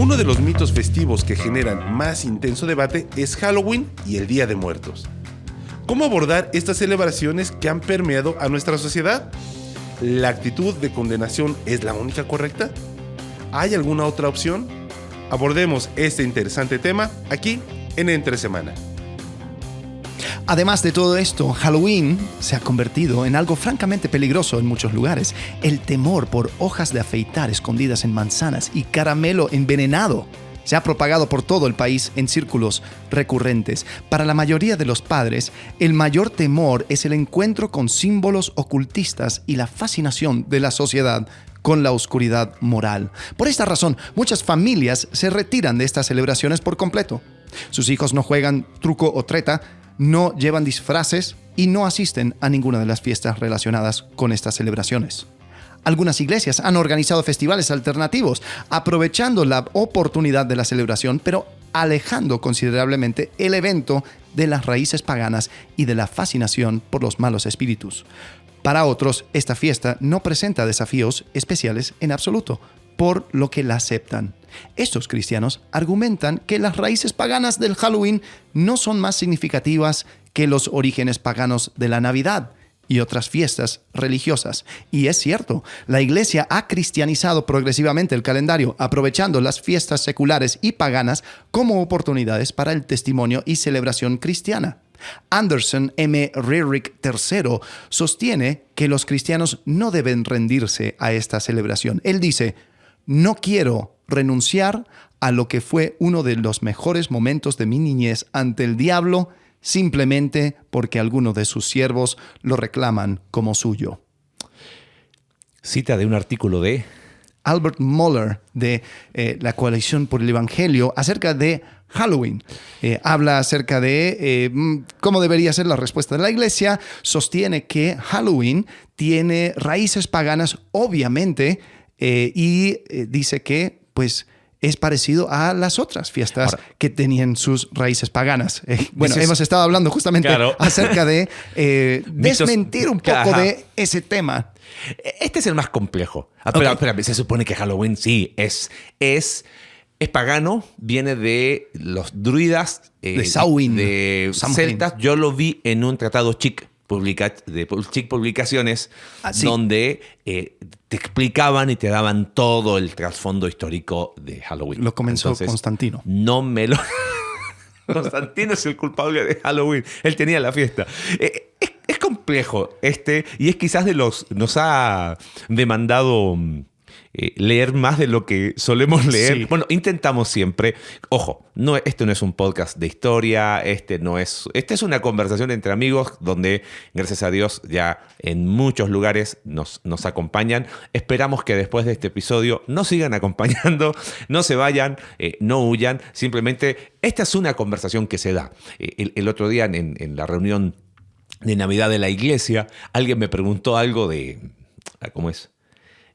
Uno de los mitos festivos que generan más intenso debate es Halloween y el Día de Muertos. ¿Cómo abordar estas celebraciones que han permeado a nuestra sociedad? ¿La actitud de condenación es la única correcta? ¿Hay alguna otra opción? Abordemos este interesante tema aquí en Entre Semana. Además de todo esto, Halloween se ha convertido en algo francamente peligroso en muchos lugares. El temor por hojas de afeitar escondidas en manzanas y caramelo envenenado se ha propagado por todo el país en círculos recurrentes. Para la mayoría de los padres, el mayor temor es el encuentro con símbolos ocultistas y la fascinación de la sociedad con la oscuridad moral. Por esta razón, muchas familias se retiran de estas celebraciones por completo. Sus hijos no juegan truco o treta, no llevan disfraces y no asisten a ninguna de las fiestas relacionadas con estas celebraciones. Algunas iglesias han organizado festivales alternativos, aprovechando la oportunidad de la celebración, pero alejando considerablemente el evento de las raíces paganas y de la fascinación por los malos espíritus. Para otros, esta fiesta no presenta desafíos especiales en absoluto, por lo que la aceptan. Estos cristianos argumentan que las raíces paganas del Halloween no son más significativas que los orígenes paganos de la Navidad y otras fiestas religiosas. Y es cierto, la Iglesia ha cristianizado progresivamente el calendario, aprovechando las fiestas seculares y paganas como oportunidades para el testimonio y celebración cristiana. Anderson M. Rerick III sostiene que los cristianos no deben rendirse a esta celebración. Él dice: "No quiero renunciar a lo que fue uno de los mejores momentos de mi niñez ante el diablo simplemente porque algunos de sus siervos lo reclaman como suyo". Cita de un artículo de Albert Mohler de la Coalición por el Evangelio acerca de Halloween. Habla acerca de cómo debería ser la respuesta de la iglesia. Sostiene que Halloween tiene raíces paganas, obviamente, y dice que pues es parecido a las otras fiestas que tenían sus raíces paganas. Hemos estado hablando justamente acerca de desmentir un poco de ese tema. Este es el más complejo. Pero espérame, se supone que Halloween sí es pagano, viene de los druidas de Samhain, de celtas. Yo lo vi en un tratado Chic Publicaciones, donde te explicaban y te daban todo el trasfondo histórico de Halloween. Lo comenzó Constantino. No me lo... Constantino es el culpable de Halloween. Él tenía la fiesta. Es complejo y es quizás nos ha demandado leer más de lo que solemos leer. Sí. Bueno, intentamos siempre. Ojo, este no es un podcast de historia, este es una conversación entre amigos donde, gracias a Dios, ya en muchos lugares nos acompañan. Esperamos que después de este episodio nos sigan acompañando, no se vayan, no huyan. Simplemente, esta es una conversación que se da. El otro día en la reunión de Navidad de la iglesia, alguien me preguntó algo de... ¿Cómo es?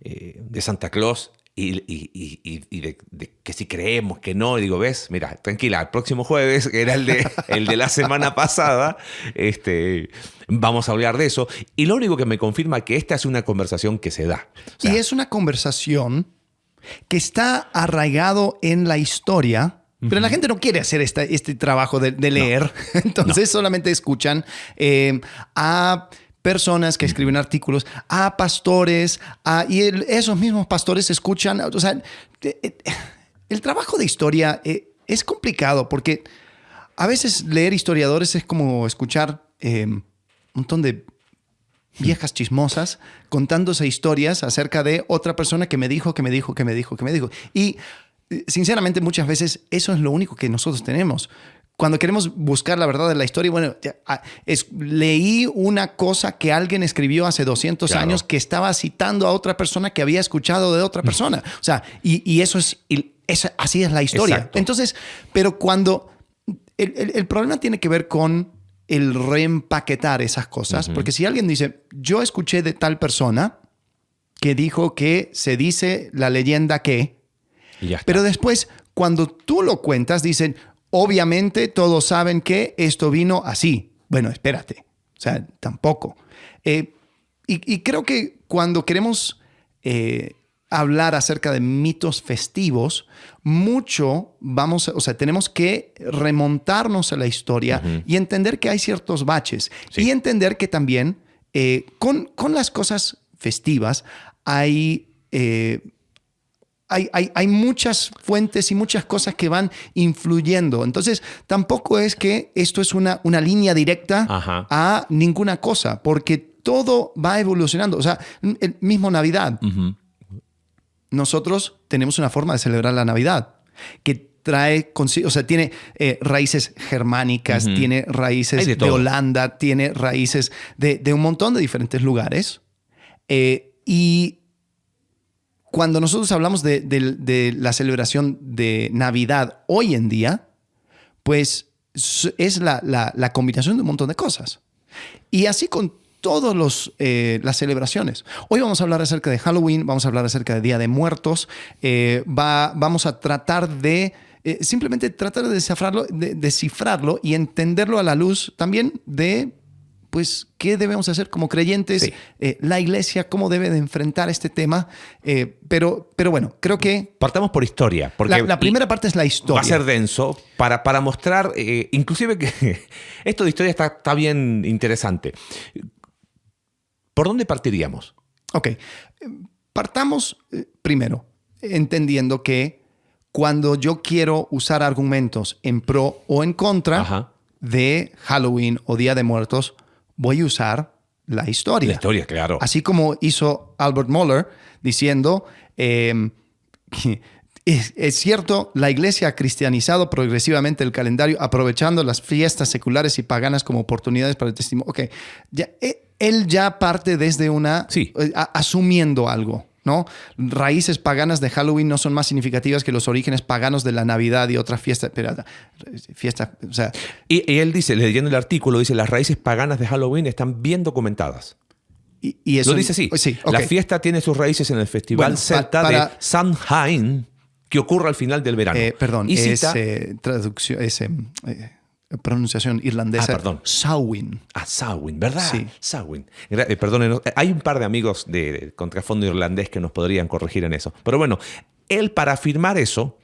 De Santa Claus y de que si creemos, que no. Y digo, ves, mira, tranquila, el próximo jueves, que era el de la semana pasada, vamos a hablar de eso. Y lo único que me confirma que esta es una conversación que se da. O sea, y es una conversación que está arraigado en la historia, pero la gente no quiere hacer este trabajo de leer. No. Entonces solamente escuchan a personas que escriben artículos, a pastores, y esos mismos pastores escuchan. O sea, el trabajo de historia es complicado porque a veces leer historiadores es como escuchar un montón de viejas chismosas contándose historias acerca de otra persona que me dijo. Y sinceramente muchas veces eso es lo único que nosotros tenemos. Cuando queremos buscar la verdad de la historia, bueno, leí una cosa que alguien escribió hace 200 años que estaba citando a otra persona que había escuchado de otra persona. O sea, y eso así es la historia. Exacto. Entonces, pero cuando el problema tiene que ver con el reempaquetar esas cosas, porque si alguien dice, yo escuché de tal persona que dijo que se dice la leyenda que, pero después cuando tú lo cuentas dicen, obviamente todos saben que esto vino así. Bueno, espérate. O sea, tampoco. Y creo que cuando queremos hablar acerca de mitos festivos, tenemos que remontarnos a la historia y entender que hay ciertos baches. Sí. Y entender que también con las cosas festivas hay muchas fuentes y muchas cosas que van influyendo. Entonces, tampoco es que esto es una línea directa a ninguna cosa, porque todo va evolucionando. O sea, el mismo Navidad. Nosotros tenemos una forma de celebrar la Navidad que trae consigo, o sea, tiene raíces germánicas, tiene raíces de Holanda, tiene raíces de un montón de diferentes lugares. Y cuando nosotros hablamos de la celebración de Navidad hoy en día, pues es la combinación de un montón de cosas. Y así con todas las celebraciones. Hoy vamos a hablar acerca de Halloween, vamos a hablar acerca de Día de Muertos, vamos a tratar de simplemente tratar de descifrarlo y entenderlo a la luz también de pues qué debemos hacer como creyentes, sí. La iglesia, cómo debe de enfrentar este tema. Pero bueno, creo que... Partamos por historia. Porque la primera parte es la historia. Va a ser denso para mostrar, inclusive que esto de historia está bien interesante. ¿Por dónde partiríamos? Ok. Partamos primero entendiendo que cuando yo quiero usar argumentos en pro o en contra de Halloween o Día de Muertos, voy a usar la historia. La historia, claro. Así como hizo Albert Mohler diciendo, es cierto, la iglesia ha cristianizado progresivamente el calendario, aprovechando las fiestas seculares y paganas como oportunidades para el testimonio. Ok, él ya parte desde asumiendo algo, ¿no? Raíces paganas de Halloween no son más significativas que los orígenes paganos de la Navidad y otras fiestas. O sea, y él dice, leyendo el artículo, dice, las raíces paganas de Halloween están bien documentadas. Y eso, lo dice así. Sí, okay. La fiesta tiene sus raíces en el festival celta de Samhain, que ocurre al final del verano. Perdón, y cita, pronunciación irlandesa. Perdón. Samhain. Samhain, ¿verdad? Sí. Samhain. Perdónenos, hay un par de amigos de contrafondo irlandés que nos podrían corregir en eso. Pero bueno, él para afirmar eso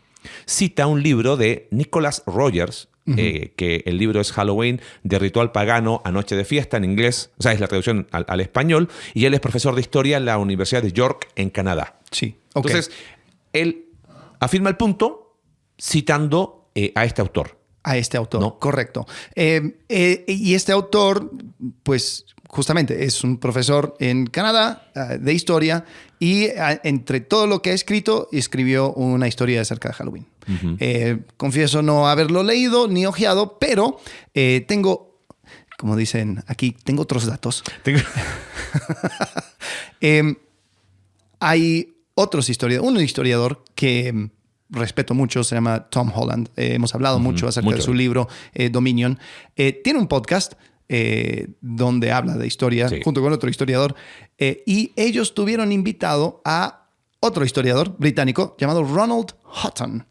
cita un libro de Nicholas Rogers, que el libro es Halloween, de ritual pagano a noche de fiesta en inglés, o sea, es la traducción al español, y él es profesor de historia en la Universidad de York en Canadá. Sí, okay. Entonces, él afirma el punto citando a este autor. A este autor, ¿no? Correcto. Y este autor, pues justamente es un profesor en Canadá de historia y entre todo lo que ha escrito, escribió una historia acerca de Halloween. Confieso no haberlo leído ni ojeado, pero tengo, como dicen aquí, tengo otros datos. Hay un historiador que respeto mucho, se llama Tom Holland. Hemos hablado mucho acerca de su libro Dominion. Tiene un podcast donde habla de historia junto con otro historiador y ellos tuvieron invitado a otro historiador británico llamado Ronald Hutton.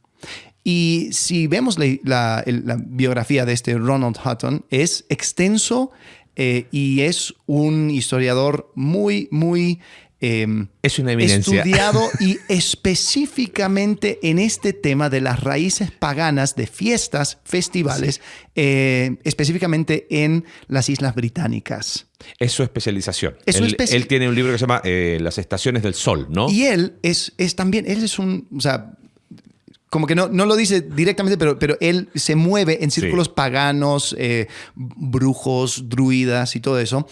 Y si vemos la biografía de este Ronald Hutton, es extenso y es un historiador muy es una eminencia. Estudiado y específicamente en este tema de las raíces paganas de fiestas, festivales, específicamente en las Islas Británicas. Es su especialización. Él tiene un libro que se llama Las Estaciones del Sol, ¿no? Y él es también, él es un, o sea, como que no lo dice directamente, pero él se mueve en círculos paganos, brujos, druidas y todo eso.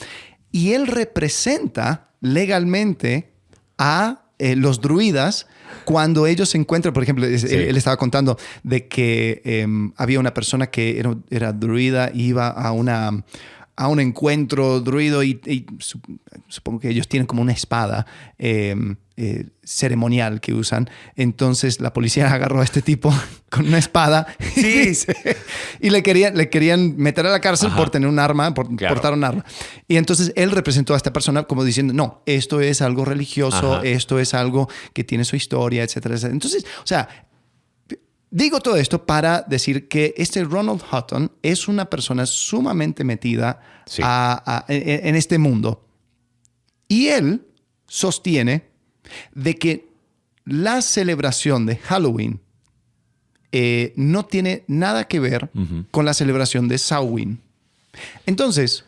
Y él representa legalmente a los druidas cuando ellos se encuentran. Por ejemplo, él estaba contando de que había una persona que era druida y iba a un encuentro druido y supongo que ellos tienen como una espada ceremonial que usan. Entonces la policía agarró a este tipo con una espada y le querían meter a la cárcel por tener un arma, por portar un arma. Y entonces él representó a esta persona como diciendo, no, esto es algo religioso, esto es algo que tiene su historia, etcétera, etcétera. Entonces, o sea, digo todo esto para decir que este Ronald Hutton es una persona sumamente metida en este mundo. Y él sostiene de que la celebración de Halloween no tiene nada que ver con la celebración de Samhain. Entonces,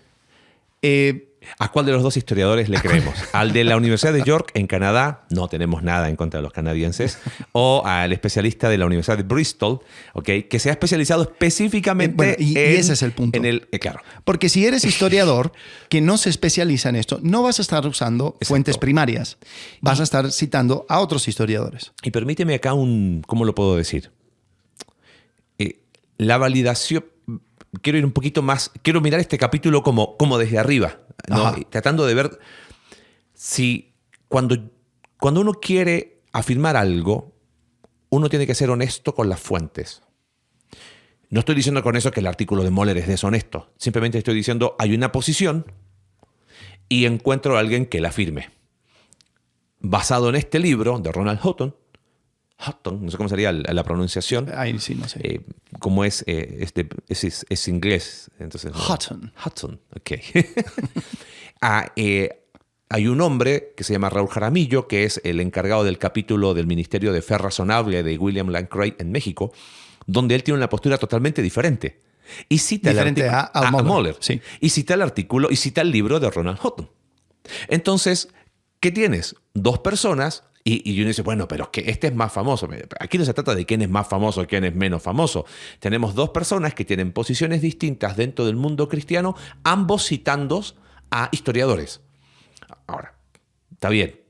¿a cuál de los dos historiadores le creemos? ¿Al de la Universidad de York en Canadá? No tenemos nada en contra de los canadienses. ¿O al especialista de la Universidad de Bristol, okay, que se ha especializado específicamente bueno, y ese es el punto. Claro. Porque si eres historiador que no se especializa en esto, no vas a estar usando Exacto. fuentes primarias. Vas a estar citando a otros historiadores. Y permíteme acá ¿cómo lo puedo decir? La validación... Quiero ir un poquito más... Quiero mirar este capítulo como desde arriba, ¿no? Tratando de ver si cuando uno quiere afirmar algo, uno tiene que ser honesto con las fuentes. No estoy diciendo con eso que el artículo de Moller es deshonesto. Simplemente estoy diciendo hay una posición y encuentro a alguien que la afirme. Basado en este libro de Ronald Hutton, no sé cómo sería la pronunciación. Ahí sí, no sé. Como es inglés. Entonces, Hutton. Hutton, ok. Hay un hombre que se llama Raúl Jaramillo, que es el encargado del capítulo del Ministerio de Fe Razonable de William Lane Craig en México, donde él tiene una postura totalmente diferente. Y cita diferente a Moller. Sí. Y cita el artículo y cita el libro de Ronald Hutton. Entonces, ¿qué tienes? Dos personas. Y uno dice, bueno, pero es que este es más famoso. Aquí no se trata de quién es más famoso y quién es menos famoso. Tenemos dos personas que tienen posiciones distintas dentro del mundo cristiano, ambos citando a historiadores. Ahora, está bien.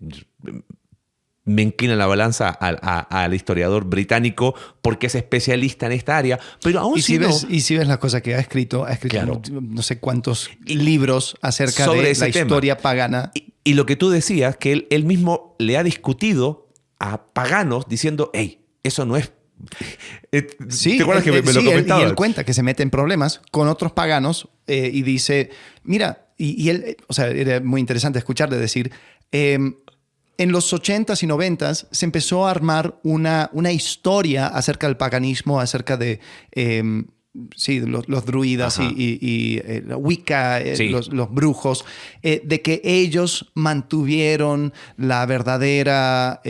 Me inclina la balanza al historiador británico porque es especialista en esta área, pero aún y si ves las cosas que ha escrito claro, no sé cuántos libros acerca sobre de la historia tema. Pagana. Y lo que tú decías, que él mismo le ha discutido a paganos diciendo, hey, eso no es... Sí, ¿te acuerdas que me lo comentabas? Y él cuenta que se mete en problemas con otros paganos y dice, mira, y él, o sea, era muy interesante escucharle decir... en los 80s y 90s se empezó a armar una historia acerca del paganismo, acerca de los druidas y la Wicca, sí, los brujos, de que ellos mantuvieron la verdadera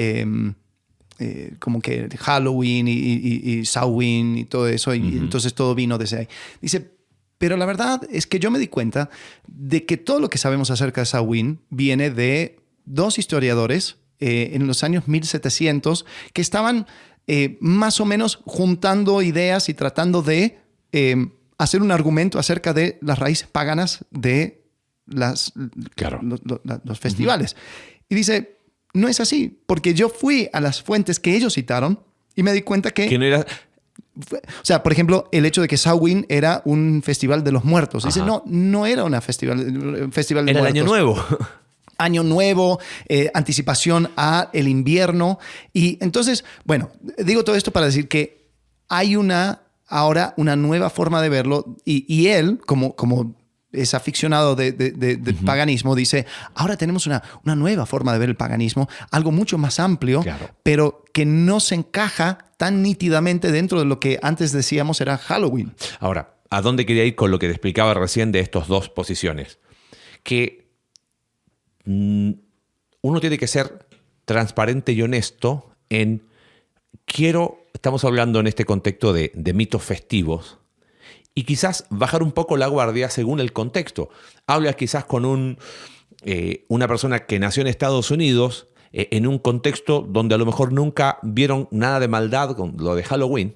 como que Halloween y Samhain y todo eso, y entonces todo vino desde ahí. Dice, pero la verdad es que yo me di cuenta de que todo lo que sabemos acerca de Samhain viene de dos historiadores en los años 1700 que estaban más o menos juntando ideas y tratando de hacer un argumento acerca de las raíces paganas de los festivales. Y dice, no es así, porque yo fui a las fuentes que ellos citaron y me di cuenta que no era... O sea, por ejemplo, el hecho de que Samhain era un festival de los muertos. Dice, no era un festival de muertos. Era el Año Nuevo. Año Nuevo, anticipación a el invierno. Y entonces, bueno, digo todo esto para decir que hay ahora una nueva forma de verlo y él, como es aficionado de paganismo, dice, ahora tenemos una nueva forma de ver el paganismo, algo mucho más amplio, claro, pero que no se encaja tan nítidamente dentro de lo que antes decíamos era Halloween. Ahora, ¿a dónde quería ir con lo que te explicaba recién de estas dos posiciones? Que uno tiene que ser transparente y honesto en estamos hablando en este contexto de mitos festivos y quizás bajar un poco la guardia según el contexto. Hablas quizás con una persona que nació en Estados Unidos en un contexto donde a lo mejor nunca vieron nada de maldad con lo de Halloween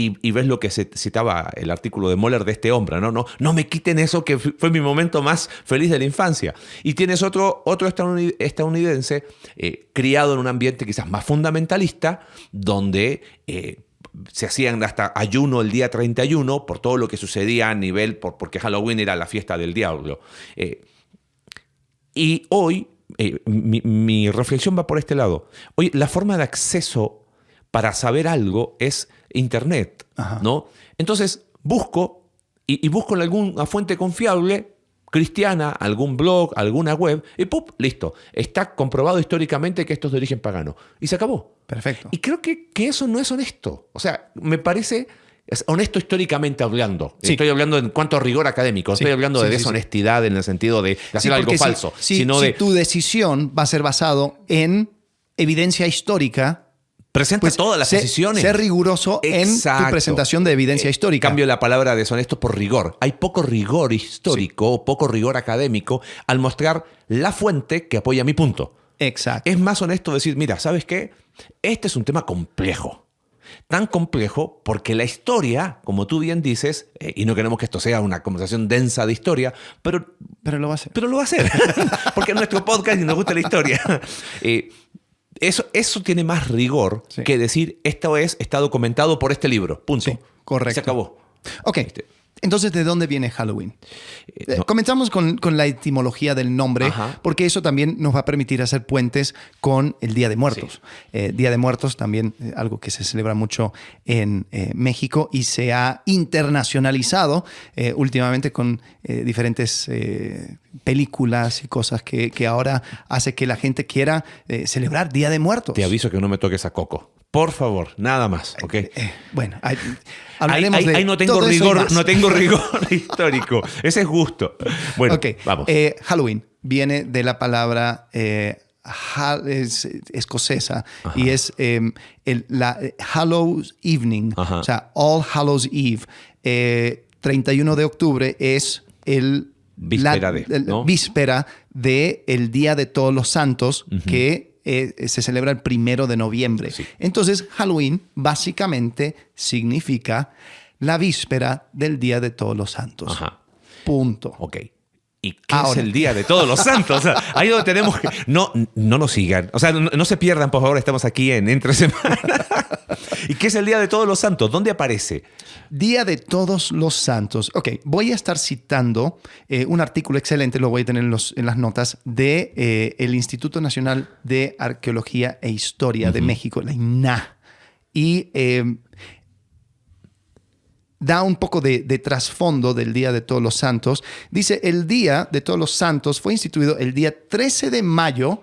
y ves lo que se citaba el artículo de Moller de este hombre, no me quiten eso que fue mi momento más feliz de la infancia. Y tienes otro estadounidense criado en un ambiente quizás más fundamentalista, donde se hacían hasta ayuno el día 31 por todo lo que sucedía a nivel, porque Halloween era la fiesta del diablo. Y hoy, mi reflexión va por este lado. Hoy la forma de acceso para saber algo es Internet, ¿no? Entonces busco y busco en alguna fuente confiable, cristiana, algún blog, alguna web, y ¡pum! Listo. Está comprobado históricamente que esto es de origen pagano. Y se acabó. Perfecto. Y creo que eso no es honesto. O sea, me parece... Es honesto históricamente hablando. Sí. Estoy hablando en cuanto a rigor académico. Estoy hablando de deshonestidad en el sentido de hacer algo falso. Si tu decisión va a ser basado en evidencia histórica, Presenta pues todas las posiciones. ser riguroso en tu Exacto. presentación de evidencia histórica. Cambio la palabra deshonesto por rigor. Hay poco rigor histórico o poco rigor académico al mostrar la fuente que apoya mi punto. Exacto. Es más honesto decir, mira, ¿sabes qué? Este es un tema complejo. Tan complejo porque la historia, como tú bien dices, y no queremos que esto sea una conversación densa de historia, pero Pero lo va a hacer. lo va a hacer. Porque es nuestro podcast y nos gusta la historia. Eso tiene más rigor Sí. que decir, esto está documentado por este libro. Punto. Sí, correcto. Se acabó. Ok. Entonces, ¿de dónde viene Halloween? No. Comenzamos con la etimología del nombre, Ajá. porque eso también nos va a permitir hacer puentes con el Día de Muertos. Día de Muertos también algo que se celebra mucho en México y se ha internacionalizado últimamente con diferentes películas y cosas que ahora hace que la gente quiera celebrar Día de Muertos. Te aviso que no me toques a Coco. Por favor, nada más, ¿ok? Bueno, hablaremos de ahí no tengo todo eso y rigor, más. no tengo rigor histórico. Ese es gusto. Bueno, Ok, vamos. Halloween viene de la palabra es escocesa y es la Hallows Evening, Ajá. o sea, All Hallows Eve. 31 de octubre es Víspera ¿no? víspera del Día de Todos los Santos, que se celebra el 1 de noviembre. Sí. Entonces, Halloween básicamente significa la víspera del Día de Todos los Santos. Ajá. Punto. Ok. ¿Y qué Ahora. es el Día de Todos los Santos? O sea, ahí donde tenemos que... No nos sigan. O sea, no se pierdan, por favor. Estamos aquí en Entre Semana. ¿Y qué es el Día de Todos los Santos? ¿Dónde aparece? Día de Todos los Santos. Ok, voy a estar citando un artículo excelente, lo voy a tener en las notas, de el Instituto Nacional de Arqueología e Historia de México, la INAH. Y da un poco de trasfondo del Día de Todos los Santos. Dice, el Día de Todos los Santos fue instituido el día 13 de mayo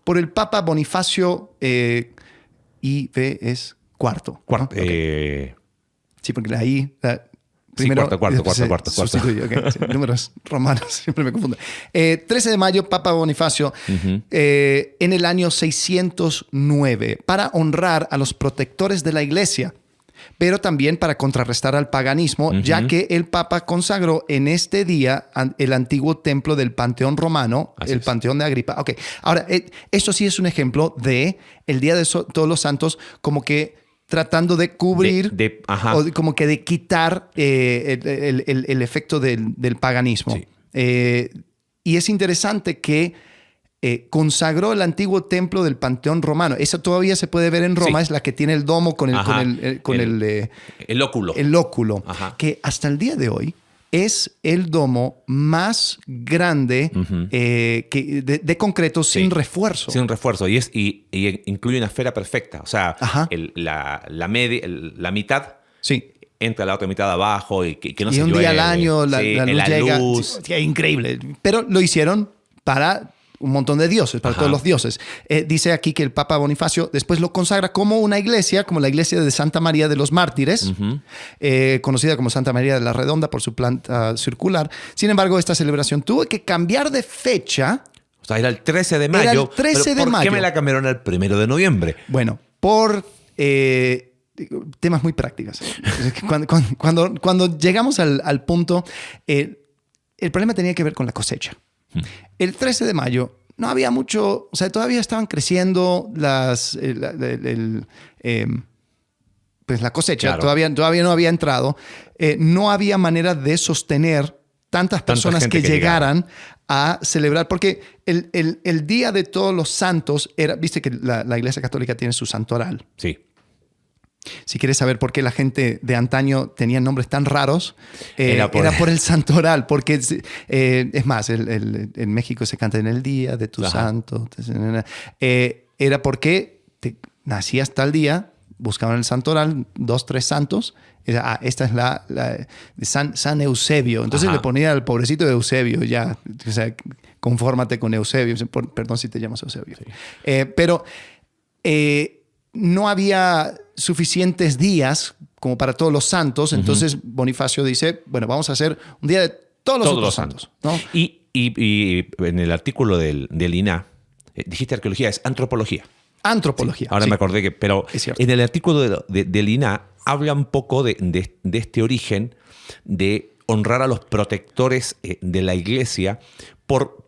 por el Papa Bonifacio IV es cuarto. ¿no? Okay. Sí, porque la I... Primero, cuarto. Sustituyo, okay. Sí, números romanos, siempre me confundo. 13 de mayo, Papa Bonifacio, en el año 609, para honrar a los protectores de la iglesia, pero también para contrarrestar al paganismo, ya que el Papa consagró en este día el antiguo templo del Panteón Romano, el Panteón de Agripa. Ok, ahora, esto sí es un ejemplo de el Día de Todos los Santos, como que tratando de cubrir o como que de quitar el efecto del paganismo. Sí. Y es interesante que consagró el antiguo templo del Panteón Romano. Esa todavía se puede ver en Roma, sí. Es la que tiene el domo con el óculo. El óculo, Ajá. que hasta el día de hoy es el domo más grande de concreto sin refuerzo. Sin refuerzo. Y incluye una esfera perfecta. O sea, Ajá. la mitad Sí. entra la otra mitad abajo y que no se Y un llueve. día al año la Sí, luz llega. luz. Sí, increíble. Pero lo hicieron para un montón de dioses, para todos los dioses. Dice aquí que el Papa Bonifacio después lo consagra como una iglesia, como la iglesia de Santa María de los Mártires, conocida como Santa María de la Redonda por su planta circular. Sin embargo, esta celebración tuvo que cambiar de fecha. O sea, era el 13 de mayo. Era el 13 de ¿Por mayo. qué me la cambiaron al 1 de noviembre? Bueno, por temas muy prácticos. Cuando llegamos al punto, el problema tenía que ver con la cosecha. El 13 de mayo no había mucho, o sea, todavía estaban creciendo pues la cosecha, claro. todavía no había entrado. No había manera de sostener tantas personas que llegaran a celebrar, porque el Día de Todos los Santos era, viste que la Iglesia Católica tiene su santoral. Sí. Si quieres saber por qué la gente de antaño tenía nombres tan raros, era por el santoral, porque es más, en México se canta en el día de tu santo. Era porque nacías tal día, buscaban el santoral, 2, 3 santos. Esta es la de San Eusebio. Entonces le ponía al pobrecito de Eusebio, ya, o sea, confórmate con Eusebio. Perdón si te llamas Eusebio. Sí. Pero no había suficientes días como para todos los santos. Entonces Bonifacio dice, bueno, vamos a hacer un día de todos los otros santos, ¿no? Y en el artículo del INAH, dijiste arqueología, es antropología. Antropología. Ahora sí. me acordé pero Es cierto. en el artículo del INAH habla un poco de este origen de honrar a los protectores de la iglesia por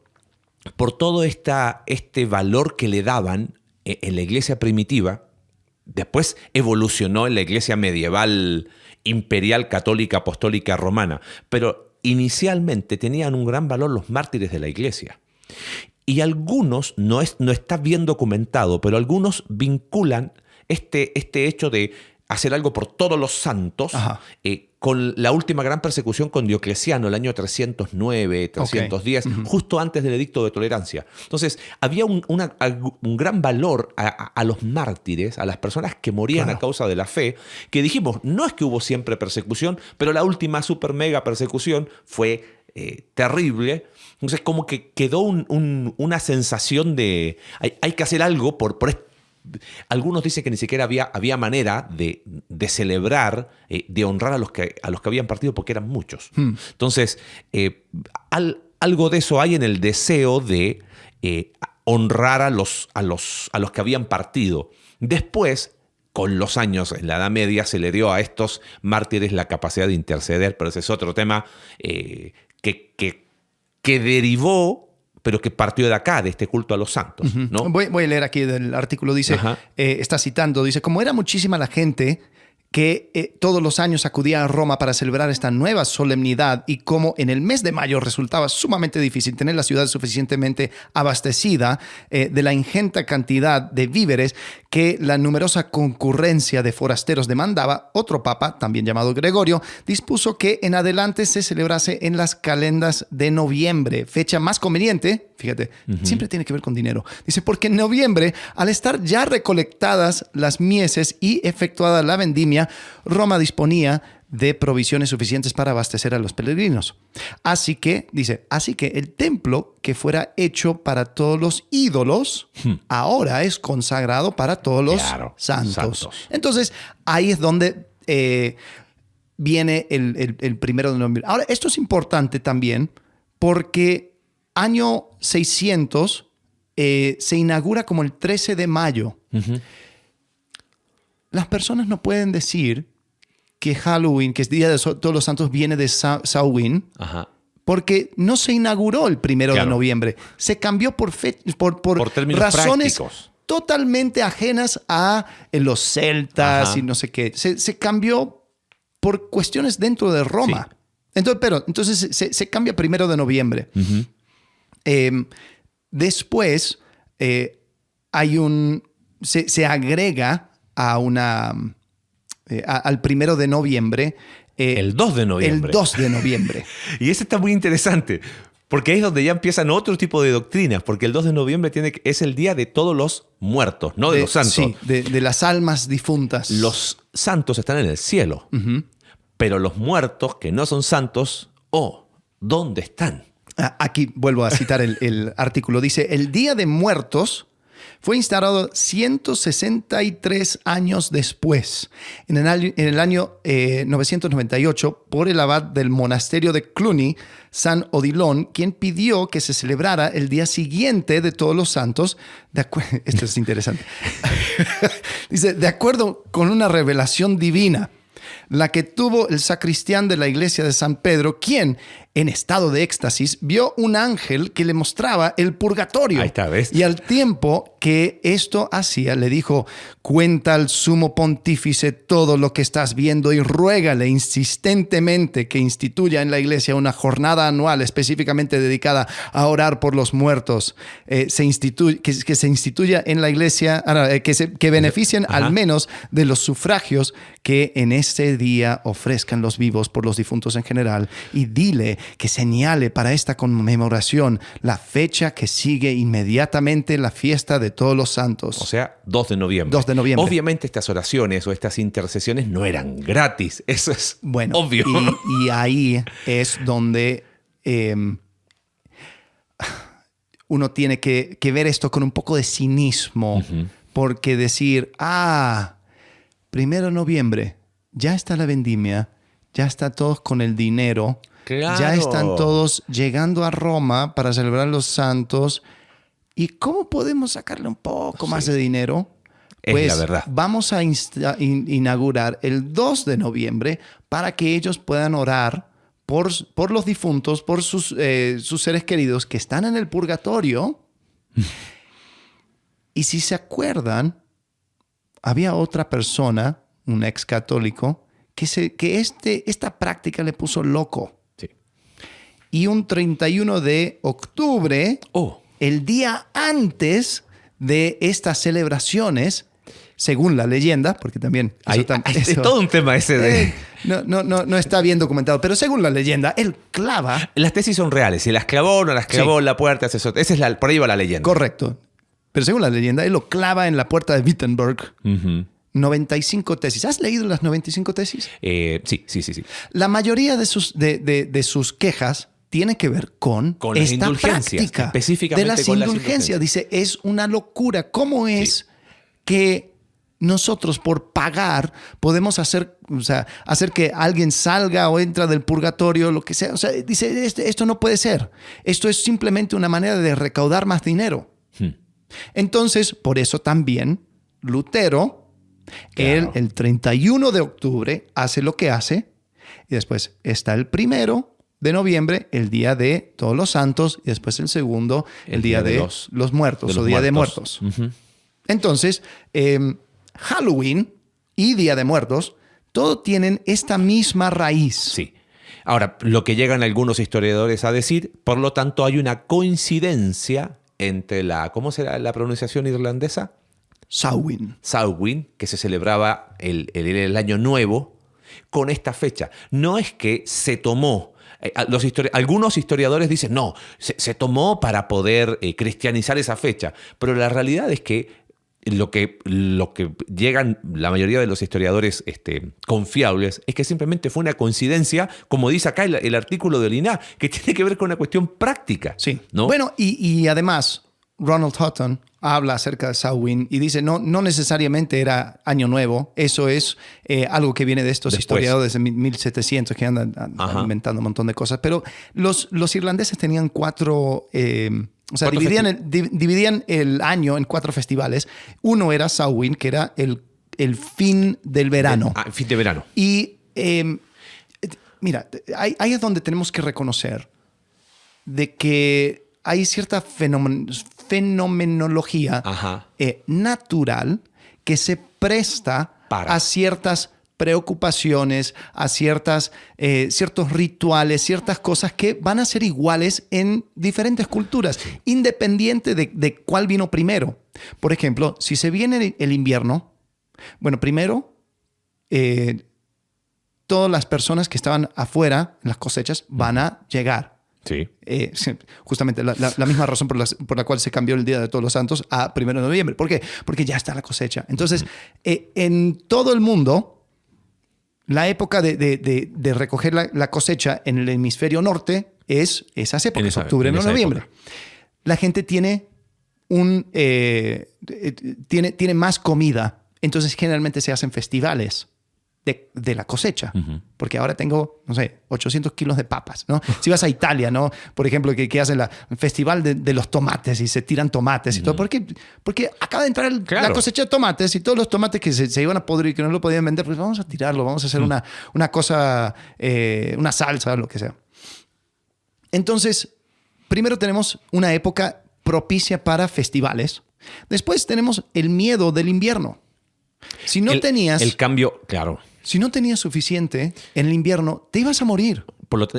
todo este valor que le daban en la iglesia primitiva. Después evolucionó en la iglesia medieval, imperial, católica, apostólica, romana. Pero inicialmente tenían un gran valor los mártires de la iglesia. Y algunos, no está bien documentado, pero algunos vinculan este hecho de hacer algo por todos los santos con la última gran persecución con Diocleciano, el año 309, 310, justo antes del Edicto de Tolerancia. Entonces, había un gran valor a los mártires, a las personas que morían a causa de la fe, que dijimos, no es que hubo siempre persecución, pero la última super mega persecución fue terrible. Entonces, como que quedó una sensación de hay que hacer algo por esto. Algunos dicen que ni siquiera había manera de celebrar, de honrar a los que habían partido, porque eran muchos. Entonces, algo de eso hay en el deseo de honrar a los que habían partido. Después, con los años, en la Edad Media, se le dio a estos mártires la capacidad de interceder, pero ese es otro tema que derivó, pero que partió de acá, de este culto a los santos, ¿no? Voy a leer aquí del artículo, dice, está citando, dice, como era muchísima la gente que todos los años acudía a Roma para celebrar esta nueva solemnidad y como en el mes de mayo resultaba sumamente difícil tener la ciudad suficientemente abastecida de la ingente cantidad de víveres que la numerosa concurrencia de forasteros demandaba, otro papa, también llamado Gregorio, dispuso que en adelante se celebrase en las calendas de noviembre, fecha más conveniente, fíjate, siempre tiene que ver con dinero. Dice, porque en noviembre, al estar ya recolectadas las mieses y efectuada la vendimia, Roma disponía de provisiones suficientes para abastecer a los peregrinos. Así que el templo que fuera hecho para todos los ídolos, ahora es consagrado para todos los santos. Entonces, ahí es donde viene el 1 de noviembre. Ahora, esto es importante también porque año 600 se inaugura como el 13 de mayo. Las personas no pueden decir que Halloween, que es Día de Todos los Santos, viene de Samhain, porque no se inauguró el 1 de noviembre. Se cambió por razones prácticos, totalmente ajenas a los celtas y no sé qué. Se cambió por cuestiones dentro de Roma. Sí. Entonces se cambia 1 de noviembre. Después se agrega al 1 de noviembre. El 2 de noviembre. El 2 de noviembre. Y ese está muy interesante, porque ahí es donde ya empiezan otro tipo de doctrinas, porque el 2 de noviembre es el día de todos los muertos, no de los santos. Sí, de las almas difuntas. Los santos están en el cielo, pero los muertos que no son santos, ¿dónde están? Aquí vuelvo a citar el artículo. Dice, el Día de Muertos fue instalado 163 años después, en el año 998, por el abad del monasterio de Cluny, San Odilon, quien pidió que se celebrara el día siguiente de Todos los Santos. Esto es interesante. Dice, de acuerdo con una revelación divina, la que tuvo el sacristián de la iglesia de San Pedro, quien, en estado de éxtasis, vio un ángel que le mostraba el purgatorio. Ahí está, ¿ves? Y al tiempo que esto hacía, le dijo, cuenta al sumo pontífice todo lo que estás viendo y ruégale insistentemente que instituya en la iglesia una jornada anual específicamente dedicada a orar por los muertos. Que se instituya en la iglesia, que beneficien al menos de los sufragios que en este día ofrezcan los vivos por los difuntos en general, y dile que señale para esta conmemoración la fecha que sigue inmediatamente la fiesta de Todos los Santos. O sea, 2 de noviembre. 2 de noviembre. Obviamente estas oraciones o estas intercesiones no eran gratis. Eso es obvio. Y ahí es donde uno tiene que ver esto con un poco de cinismo, porque decir, 1 de noviembre, ya está la vendimia, ya están todos con el dinero, ya están todos llegando a Roma para celebrar los santos. ¿Y cómo podemos sacarle un poco más Sí. de dinero? Es Pues la verdad. vamos a inaugurar el 2 de noviembre para que ellos puedan orar por los difuntos, por sus seres queridos que están en el purgatorio. Y si se acuerdan, había otra persona, un ex católico, que esta práctica le puso loco. Sí. Y un 31 de octubre, Oh, el día antes de estas celebraciones, según la leyenda, porque también es todo un tema ese de... no está bien documentado, pero según la leyenda, él clava. Las tesis son reales. Si las clavó o no las clavó Sí. en la puerta, esa es por ahí va la leyenda. Correcto. Pero según la leyenda, él lo clava en la puerta de Wittenberg. Ujú. 95 tesis. ¿Has leído las 95 tesis? Sí. La mayoría de sus quejas tiene que ver con Con las esta indulgencias, práctica específicamente de las con las indulgencias. Dice, es una locura. ¿Cómo es que nosotros por pagar podemos hacer que alguien salga o entra del purgatorio, lo que sea? O sea, dice, esto no puede ser. Esto es simplemente una manera de recaudar más dinero. Entonces, por eso también Lutero, Claro. el 31 de octubre, hace lo que hace. Y después está el 1 de noviembre, el Día de Todos los Santos. Y después el segundo, el Día de los Muertos, de los o Día de Muertos. Ujú. Entonces, Halloween y Día de Muertos, todo tienen esta misma raíz. Sí. Ahora, lo que llegan algunos historiadores a decir, por lo tanto, hay una coincidencia entre ¿cómo será la pronunciación irlandesa? Samhain. Samhain, que se celebraba el Año Nuevo, con esta fecha. No es que se tomó, algunos historiadores dicen, no, se tomó para poder cristianizar esa fecha, pero la realidad es que lo que llegan la mayoría de los historiadores confiables es que simplemente fue una coincidencia, como dice acá el artículo de Liná, que tiene que ver con una cuestión práctica. Sí. ¿no? Bueno, y además, Ronald Hutton habla acerca de Samhain y dice, no necesariamente era Año Nuevo, eso es algo que viene de estos Después. historiadores de 1700 que andan Ajá. inventando un montón de cosas, pero los irlandeses tenían cuatro... o sea, ¿Cuántos dividían el año en 4 festivales. Uno era Samhain, que era el fin del verano. Fin de verano. Y mira, ahí es donde tenemos que reconocer de que hay cierta fenomenología Ajá. natural que se presta Para. a ciertas preocupaciones, a ciertos rituales, ciertas cosas que van a ser iguales en diferentes culturas, independiente de cuál vino primero. Por ejemplo, si se viene el invierno, bueno, primero, todas las personas que estaban afuera en las cosechas van a llegar. Sí. Sí, justamente la misma razón por la cual se cambió el Día de Todos los Santos a 1 de noviembre. ¿Por qué? Porque ya está la cosecha. Entonces, en todo el mundo, la época de recoger la cosecha en el hemisferio norte es esas épocas, octubre, en esa noviembre. época. La gente tiene tiene más comida. Entonces, generalmente se hacen festivales de la cosecha. Ujú. Porque ahora tengo, no sé, 800 kilos de papas, ¿no? Si vas a Italia, ¿no? Por ejemplo, que hacen el festival de los tomates y se tiran tomates y todo. ¿Por qué? Porque acaba de entrar Claro. la cosecha de tomates y todos los tomates que se iban a podrir, que no lo podían vender, pues vamos a tirarlo, vamos a hacer una cosa, una salsa, lo que sea. Entonces, primero tenemos una época propicia para festivales. Después tenemos el miedo del invierno. Si no tenías... El cambio, claro. Si no tenías suficiente en el invierno, te ibas a morir.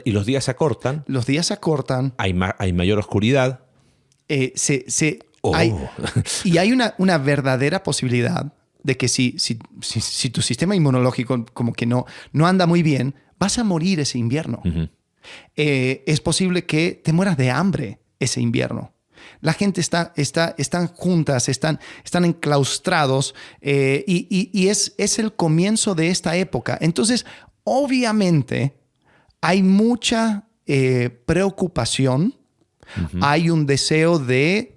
Y los días se acortan, Los días se acortan. hay mayor oscuridad. Hay una verdadera posibilidad de que si tu sistema inmunológico como que no anda muy bien, vas a morir ese invierno. Ujú. Es posible que te mueras de hambre ese invierno. La gente están juntas, están enclaustrados y es el comienzo de esta época. Entonces, obviamente, hay mucha preocupación. Uh-huh. Hay un deseo de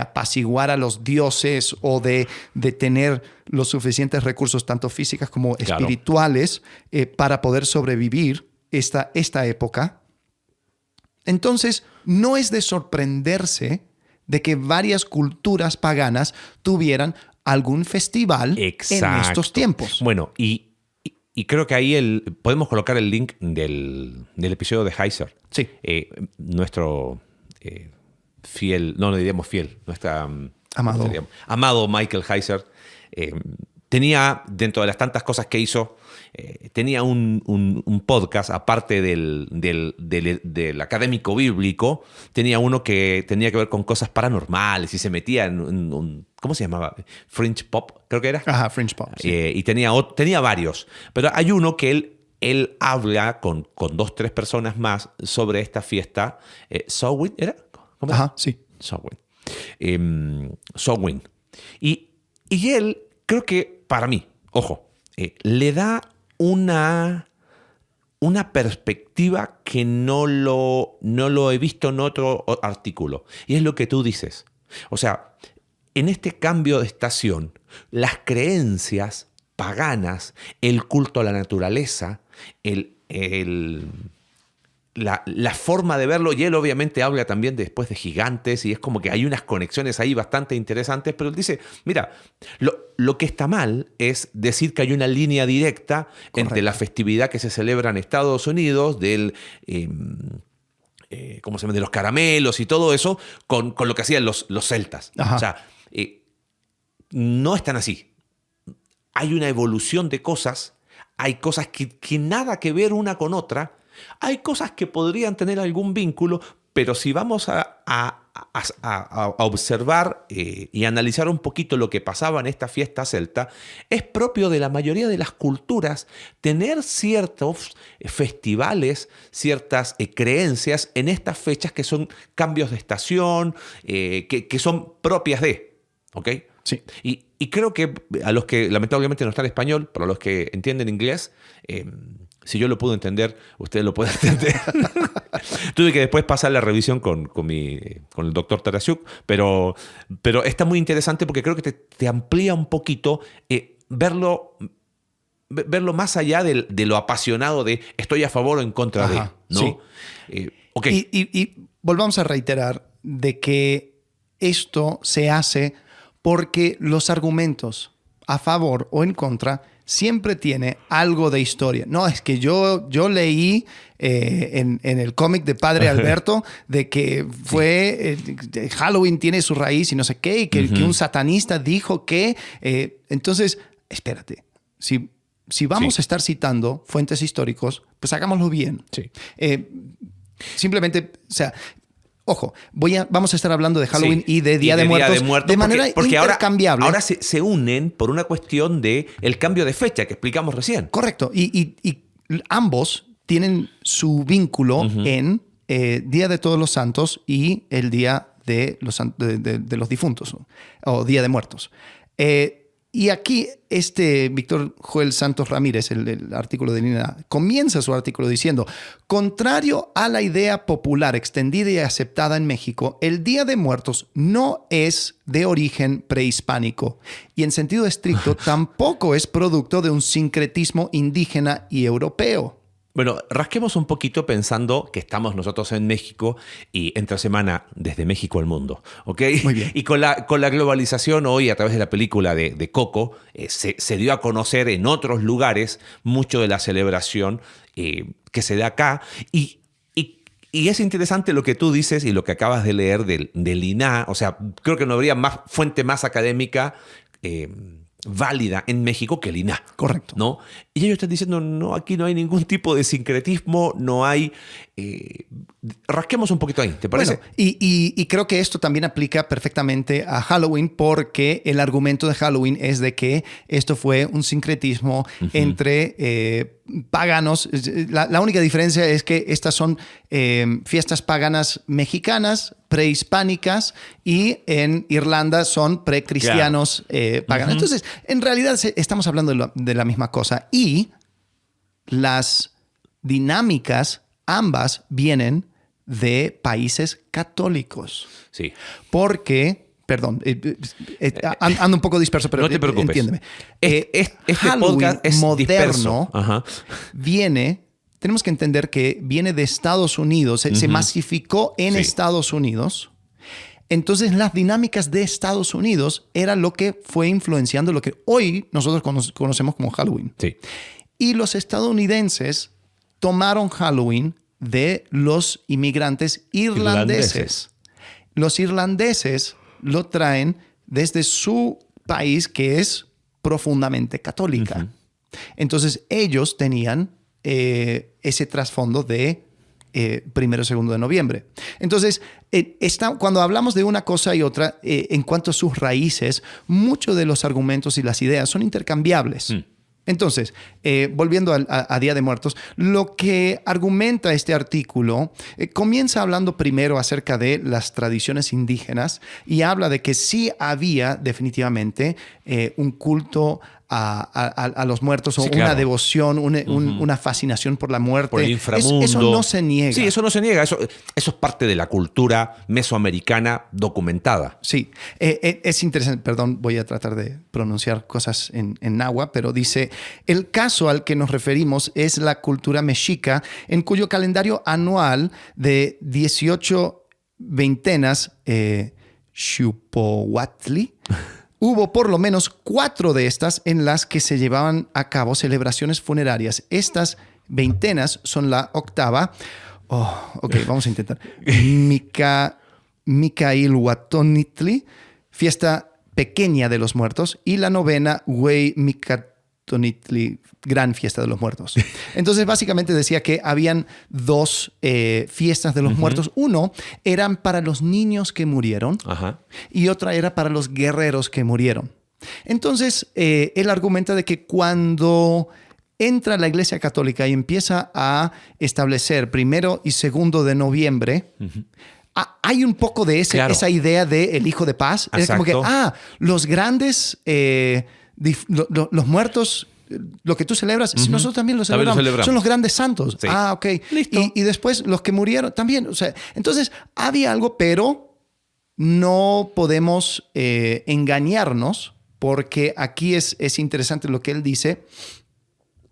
apaciguar a los dioses o de tener los suficientes recursos, tanto físicos como espirituales, para poder sobrevivir esta época. Entonces, no es de sorprenderse de que varias culturas paganas tuvieran algún festival en estos tiempos. Bueno, y creo que ahí podemos colocar el link del episodio de Heiser. Sí. Nuestro fiel, no diríamos fiel, nuestra... amado Michael Heiser tenía, dentro de las tantas cosas que hizo, tenía un podcast, aparte del académico bíblico, tenía uno que tenía que ver con cosas paranormales y se metía en un ¿cómo se llamaba? Fringe Pop, creo que era. Ajá, Fringe Pop. Sí. Y tenía varios, pero hay uno que él habla con 2-3 personas más sobre esta fiesta. Samhain, ¿era? ¿Cómo era? Ajá, sí. Samhain. Y él, creo que para mí, ojo, le da una perspectiva que no lo he visto en otro artículo. Y es lo que tú dices. O sea, en este cambio de estación, las creencias paganas, el culto a la naturaleza, la forma de verlo, y él obviamente habla también después de gigantes, y es como que hay unas conexiones ahí bastante interesantes, pero él dice, mira, lo que está mal es decir que hay una línea directa entre la festividad que se celebra en Estados Unidos, ¿cómo se llama? De los caramelos y todo eso, con lo que hacían los celtas. Ajá. O sea, no están así. Hay una evolución de cosas, hay cosas que nada que ver una con otra, hay cosas que podrían tener algún vínculo, pero si vamos a observar y analizar un poquito lo que pasaba en esta fiesta celta, es propio de la mayoría de las culturas tener ciertos festivales, ciertas creencias en estas fechas que son cambios de estación, que son propias de, ¿ok? Sí. Y creo que a los que lamentablemente no está en español, pero a los que entienden inglés, si yo lo puedo entender, ustedes lo pueden entender. Tuve que después pasar la revisión con el doctor Tarasiuk, pero está muy interesante porque creo que te amplía un poquito verlo más allá de lo apasionado de estoy a favor o en contra de, ¿no? Sí. Okay. Y volvamos a reiterar de que esto se hace porque los argumentos a favor o en contra siempre tiene algo de historia. No, es que yo leí en el cómic de Padre Alberto de que fue Halloween tiene su raíz y no sé qué, y que un satanista dijo que... entonces, espérate, si vamos a estar citando fuentes históricos, pues hagámoslo bien. Sí. Simplemente, o sea... Ojo, vamos a estar hablando de Halloween y de Día de Muertos de manera porque intercambiable. Ahora se unen por una cuestión de el cambio de fecha que explicamos recién. Correcto. Y ambos tienen su vínculo en Día de Todos los Santos y el Día de los Difuntos o Día de Muertos. Y aquí Víctor Joel Santos Ramírez, el artículo de Nina, comienza su artículo diciendo: contrario a la idea popular extendida y aceptada en México, el Día de Muertos no es de origen prehispánico y en sentido estricto tampoco es producto de un sincretismo indígena y europeo. Bueno, rasquemos un poquito pensando que estamos nosotros en México y entre semana desde México al mundo, ¿ok? Muy bien. Y con la globalización hoy, a través de la película de Coco, se dio a conocer en otros lugares mucho de la celebración que se da acá. Y es interesante lo que tú dices y lo que acabas de leer del INAH. O sea, creo que no habría fuente más académica válida en México que el INAH. Correcto. ¿No? Y ellos están diciendo, no, aquí no hay ningún tipo de sincretismo, no hay... rasquemos un poquito ahí, ¿te parece? Bueno, y creo que esto también aplica perfectamente a Halloween porque el argumento de Halloween es de que esto fue un sincretismo entre paganos. La única diferencia es que estas son fiestas paganas mexicanas, prehispánicas, y en Irlanda son precristianos paganos. Entonces, en realidad estamos hablando de la misma cosa y las dinámicas ambas vienen de países católicos. Sí. Porque, perdón, ando un poco disperso, pero no te preocupes. Entiéndeme. Este Halloween podcast es moderno disperso. Tenemos que entender que viene de Estados Unidos, se masificó en Estados Unidos Entonces las dinámicas de Estados Unidos era lo que fue influenciando lo que hoy nosotros conocemos como Halloween. Sí. Y los estadounidenses tomaron Halloween de los inmigrantes irlandeses. Los irlandeses lo traen desde su país, que es profundamente católica. Entonces ellos tenían ese trasfondo de 1 y 2 de noviembre. Entonces, cuando hablamos de una cosa y otra, en cuanto a sus raíces, muchos de los argumentos y las ideas son intercambiables. Entonces, volviendo a Día de Muertos, lo que argumenta este artículo comienza hablando primero acerca de las tradiciones indígenas y habla de que sí había definitivamente un culto a los muertos, o sí, una devoción, una fascinación por la muerte. Por el inframundo. Eso no se niega. Sí, eso no se niega. Eso es parte de la cultura mesoamericana documentada. Sí, es interesante. Perdón, voy a tratar de pronunciar cosas en náhuatl, pero dice, el caso al que nos referimos es la cultura mexica, en cuyo calendario anual de 18 veintenas, Xupohuatli, hubo por lo menos 4 de estas en las que se llevaban a cabo celebraciones funerarias. Estas veintenas son la octava. Ok, vamos a intentar. Micailhuatonitli, fiesta pequeña de los muertos, y la novena, Hueymicatonitli, gran fiesta de los muertos. Entonces, básicamente decía que habían 2 fiestas de los muertos. Uno eran para los niños que murieron y otra era para los guerreros que murieron. Entonces, él argumenta de que cuando entra la Iglesia Católica y empieza a establecer 1 y 2 de noviembre, hay un poco de esa idea de el Hijo de Paz. Es como que, los grandes, los muertos, lo que tú celebras, nosotros también lo celebramos. Son los grandes santos. Sí. Ok. Listo. Y después los que murieron también. O sea, entonces, había algo, pero no podemos engañarnos, porque aquí es interesante lo que él dice.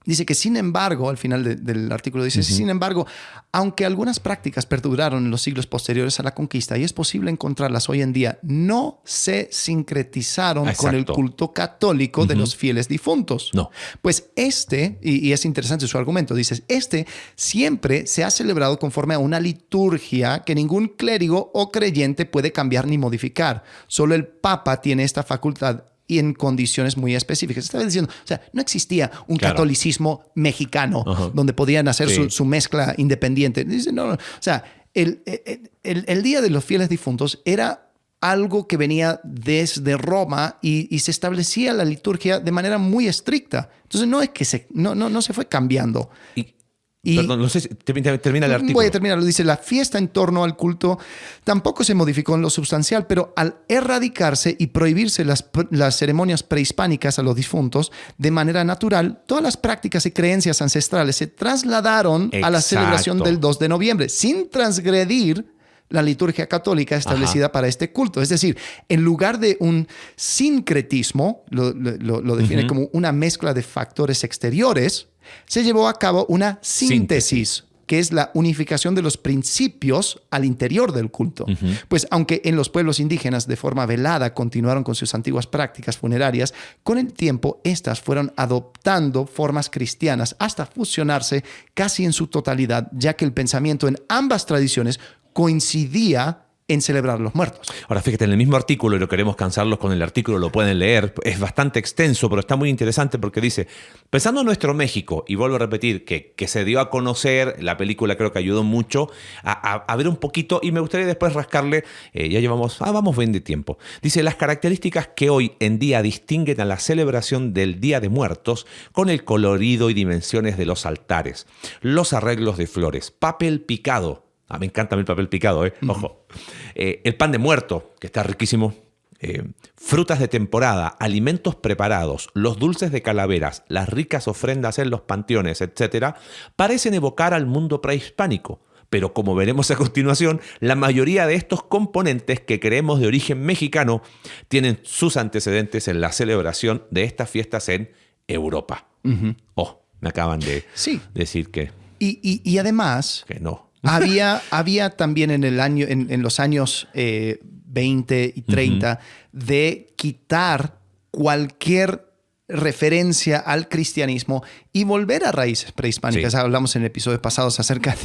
Dice que, sin embargo, al final del artículo dice, sin embargo, aunque algunas prácticas perduraron en los siglos posteriores a la conquista y es posible encontrarlas hoy en día, no se sincretizaron con el culto católico de los fieles difuntos. No. Pues y es interesante su argumento, dice, siempre se ha celebrado conforme a una liturgia que ningún clérigo o creyente puede cambiar ni modificar. Solo el Papa tiene esta facultad y en condiciones muy específicas. Estaba diciendo, o sea, no existía un catolicismo mexicano donde podían hacer su mezcla independiente. Dice, no. O sea, el Día de los Fieles Difuntos era algo que venía desde Roma y se establecía la liturgia de manera muy estricta. Entonces, no es que no se fue cambiando. Perdón, no sé si termina el artículo. Voy a terminarlo. Dice, la fiesta en torno al culto tampoco se modificó en lo sustancial, pero al erradicarse y prohibirse las ceremonias prehispánicas a los difuntos de manera natural, todas las prácticas y creencias ancestrales se trasladaron a la celebración del 2 de noviembre, sin transgredir la liturgia católica establecida para este culto. Es decir, en lugar de un sincretismo, lo define como una mezcla de factores exteriores, se llevó a cabo una síntesis, que es la unificación de los principios al interior del culto. Pues aunque en los pueblos indígenas de forma velada continuaron con sus antiguas prácticas funerarias, con el tiempo estas fueron adoptando formas cristianas hasta fusionarse casi en su totalidad, ya que el pensamiento en ambas tradiciones coincidía en celebrar los muertos. Ahora, fíjate, en el mismo artículo, y no queremos cansarlos con el artículo, lo pueden leer, es bastante extenso, pero está muy interesante porque dice, pensando en nuestro México, y vuelvo a repetir, que se dio a conocer, la película creo que ayudó mucho a ver un poquito, y me gustaría después rascarle, ya vamos bien de tiempo. Dice, las características que hoy en día distinguen a la celebración del Día de Muertos con el colorido y dimensiones de los altares, los arreglos de flores, papel picado. Me encanta el papel picado, ojo. El pan de muerto, que está riquísimo. Frutas de temporada, alimentos preparados, los dulces de calaveras, las ricas ofrendas en los panteones, etc., parecen evocar al mundo prehispánico. Pero como veremos a continuación, la mayoría de estos componentes que creemos de origen mexicano tienen sus antecedentes en la celebración de estas fiestas en Europa. Me acaban de decir que... Y además... Que no. Había también en los años 20 y 30 de quitar cualquier referencia al cristianismo y volver a raíces prehispánicas. Sí. Hablamos en episodios pasados acerca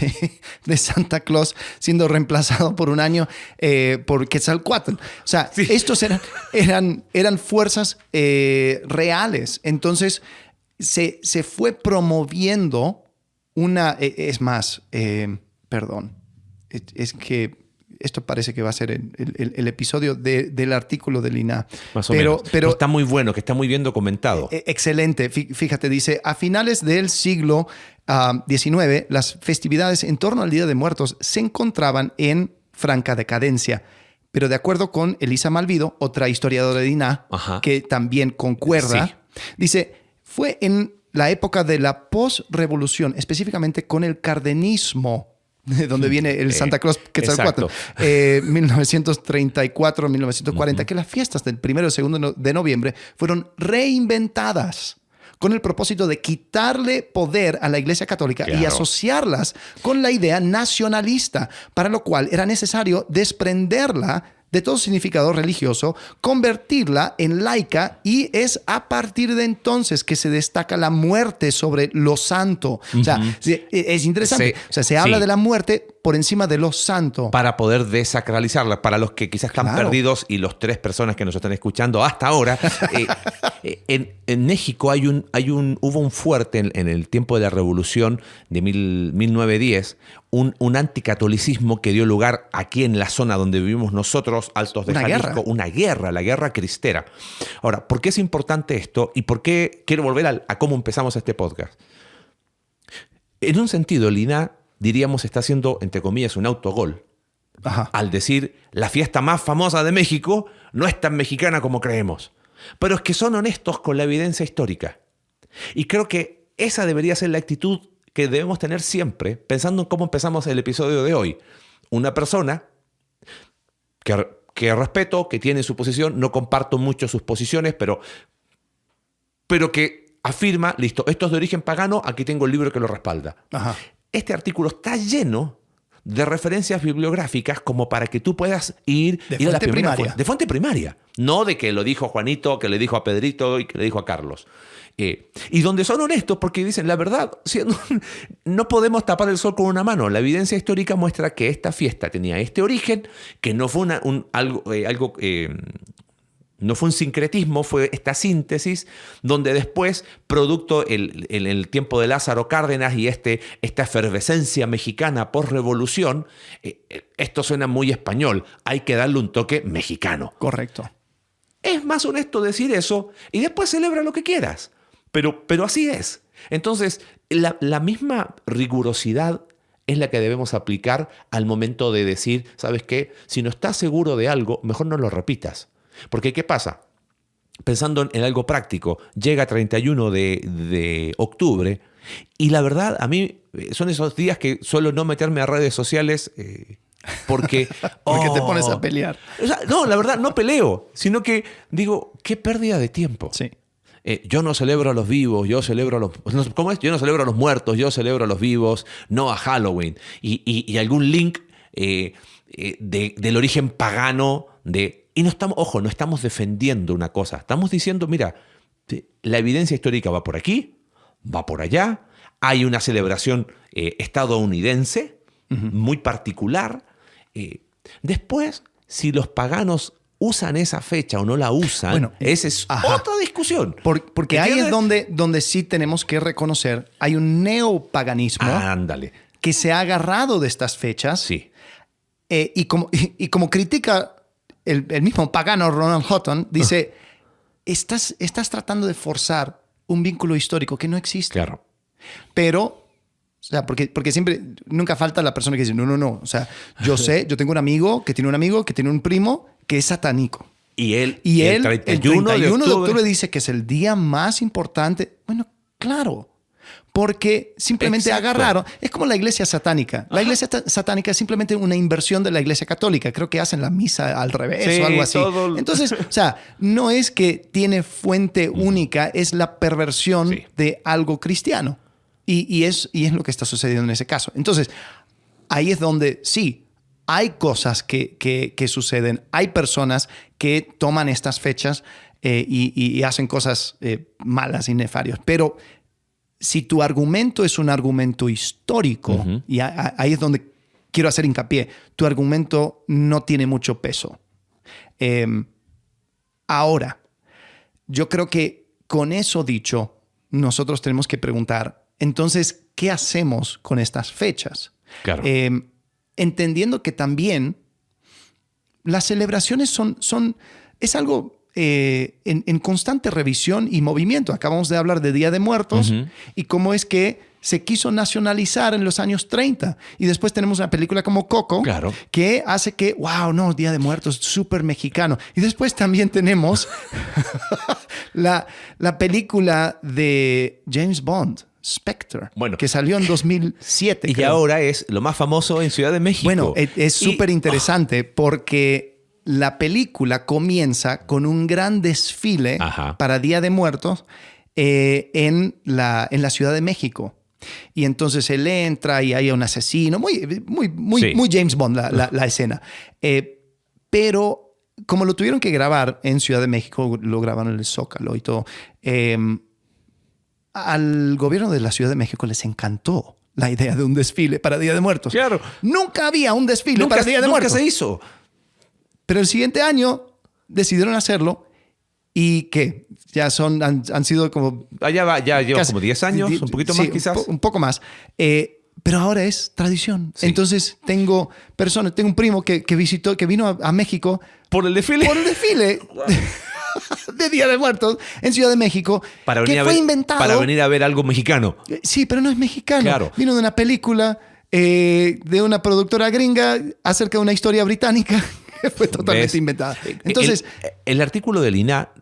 de Santa Claus siendo reemplazado por un año por Quetzalcóatl. O sea, estos eran fuerzas reales. Entonces, se fue promoviendo una... es más, perdón, es que esto parece que va a ser el episodio del artículo de Lina. Más o menos. Pero está muy bueno, que está muy bien documentado. Excelente. Fíjate, dice, a finales del siglo XIX, las festividades en torno al Día de Muertos se encontraban en franca decadencia. Pero de acuerdo con Elisa Malvido, otra historiadora de Lina, que también concuerda, dice, fue en la época de la posrevolución, específicamente con el cardenismo, de donde viene el Santa Claus Quetzalcóatl, 1934-1940, que las fiestas del 1 y 2 de noviembre fueron reinventadas con el propósito de quitarle poder a la Iglesia Católica y asociarlas con la idea nacionalista, para lo cual era necesario desprenderla de todo significado religioso, convertirla en laica, y es a partir de entonces que se destaca la muerte sobre lo santo. O sea, es interesante. O sea, se habla de la muerte por encima de lo santo. Para poder desacralizarla. Para los que quizás están perdidos y los 3 personas que nos están escuchando hasta ahora, en México hubo un fuerte en el tiempo de la Revolución de 1910, un anticatolicismo que dio lugar aquí en la zona donde vivimos nosotros, Altos de Jalisco, una guerra, la guerra cristera. Ahora, ¿por qué es importante esto y por qué quiero volver a cómo empezamos este podcast? En un sentido, Lina, diríamos, está haciendo, entre comillas, un autogol. Al decir, la fiesta más famosa de México no es tan mexicana como creemos. Pero es que son honestos con la evidencia histórica. Y creo que esa debería ser la actitud que debemos tener siempre, pensando en cómo empezamos el episodio de hoy. Una persona que respeto, que tiene su posición, no comparto mucho sus posiciones, pero que afirma, listo, esto es de origen pagano, aquí tengo el libro que lo respalda. Este artículo está lleno de referencias bibliográficas como para que tú puedas ir a la primera fuente. De fuente primaria. No de que lo dijo Juanito, que le dijo a Pedrito y que le dijo a Carlos. Y donde son honestos porque dicen la verdad. No podemos tapar el sol con una mano. La evidencia histórica muestra que esta fiesta tenía este origen, que no fue no fue un sincretismo, fue esta síntesis donde después, producto en el tiempo de Lázaro Cárdenas y esta efervescencia mexicana post-revolución, esto suena muy español, hay que darle un toque mexicano. Correcto. Es más honesto decir eso y después celebra lo que quieras, pero así es. Entonces, la misma rigurosidad es la que debemos aplicar al momento de decir, ¿sabes qué? Si no estás seguro de algo, mejor no lo repitas. Porque, ¿qué pasa? Pensando en algo práctico, llega 31 de octubre y la verdad, a mí son esos días que suelo no meterme a redes sociales porque... porque te pones a pelear. O sea, no, la verdad, no peleo, sino que digo, qué pérdida de tiempo. Sí. Yo no celebro a los vivos, yo celebro a los... ¿Cómo es? Yo no celebro a los muertos, yo celebro a los vivos, no a Halloween. Y algún link del origen pagano de... Y no estamos defendiendo una cosa. Estamos diciendo, mira, la evidencia histórica va por aquí, va por allá. Hay una celebración estadounidense muy particular. Después, si los paganos usan esa fecha o no la usan, bueno, esa es otra discusión. Porque ahí es donde sí tenemos que reconocer, hay un neopaganismo que se ha agarrado de estas fechas. Sí. Y como critica... El mismo pagano Ronald Hutton dice, estás tratando de forzar un vínculo histórico que no existe. Claro. Pero, o sea, porque siempre, nunca falta la persona que dice, no. O sea, yo tengo un amigo que tiene un primo que es satánico. Y él el 31 de octubre dice que es el día más importante. Bueno, claro. Porque simplemente agarraron... Es como la iglesia satánica. La iglesia satánica es simplemente una inversión de la iglesia católica. Creo que hacen la misa al revés o algo así. Entonces, o sea, no es que tiene fuente única, es la perversión de algo cristiano. Y es lo que está sucediendo en ese caso. Entonces, ahí es donde sí, hay cosas que suceden, hay personas que toman estas fechas y hacen cosas malas y nefarias, pero si tu argumento es un argumento histórico, y ahí es donde quiero hacer hincapié, tu argumento no tiene mucho peso. Ahora, yo creo que con eso dicho, nosotros tenemos que preguntar, entonces, ¿qué hacemos con estas fechas? Claro. Entendiendo que también las celebraciones es algo en constante revisión y movimiento. Acabamos de hablar de Día de Muertos y cómo es que se quiso nacionalizar en los años 30. Y después tenemos una película como Coco, claro, que hace que, wow, no, Día de Muertos, súper mexicano. Y después también tenemos la película de James Bond, Spectre, bueno, que salió en 2007. Y creo. Ahora es lo más famoso en Ciudad de México. Bueno, es súper interesante porque la película comienza con un gran desfile para Día de Muertos en la Ciudad de México. Y entonces él entra y hay un asesino, muy James Bond la escena. Pero como lo tuvieron que grabar en Ciudad de México, lo grabaron en el Zócalo y todo, al gobierno de la Ciudad de México les encantó la idea de un desfile para Día de Muertos. Claro. Nunca había un desfile para Día de Muertos. Nunca se hizo. Pero el siguiente año decidieron hacerlo. ¿Y qué? Ya han sido como... Ya lleva como 10 años, un poquito más quizás. Un poco más. Pero ahora es tradición. Sí. Entonces tengo un primo que vino a México. ¿Por el desfile? Por el desfile de Día de Muertos en Ciudad de México. Que fue inventado. Para venir a ver algo mexicano. Sí, pero no es mexicano. Claro. Vino de una película de una productora gringa acerca de una historia británica. Fue totalmente inventada. Entonces, el artículo del INAH,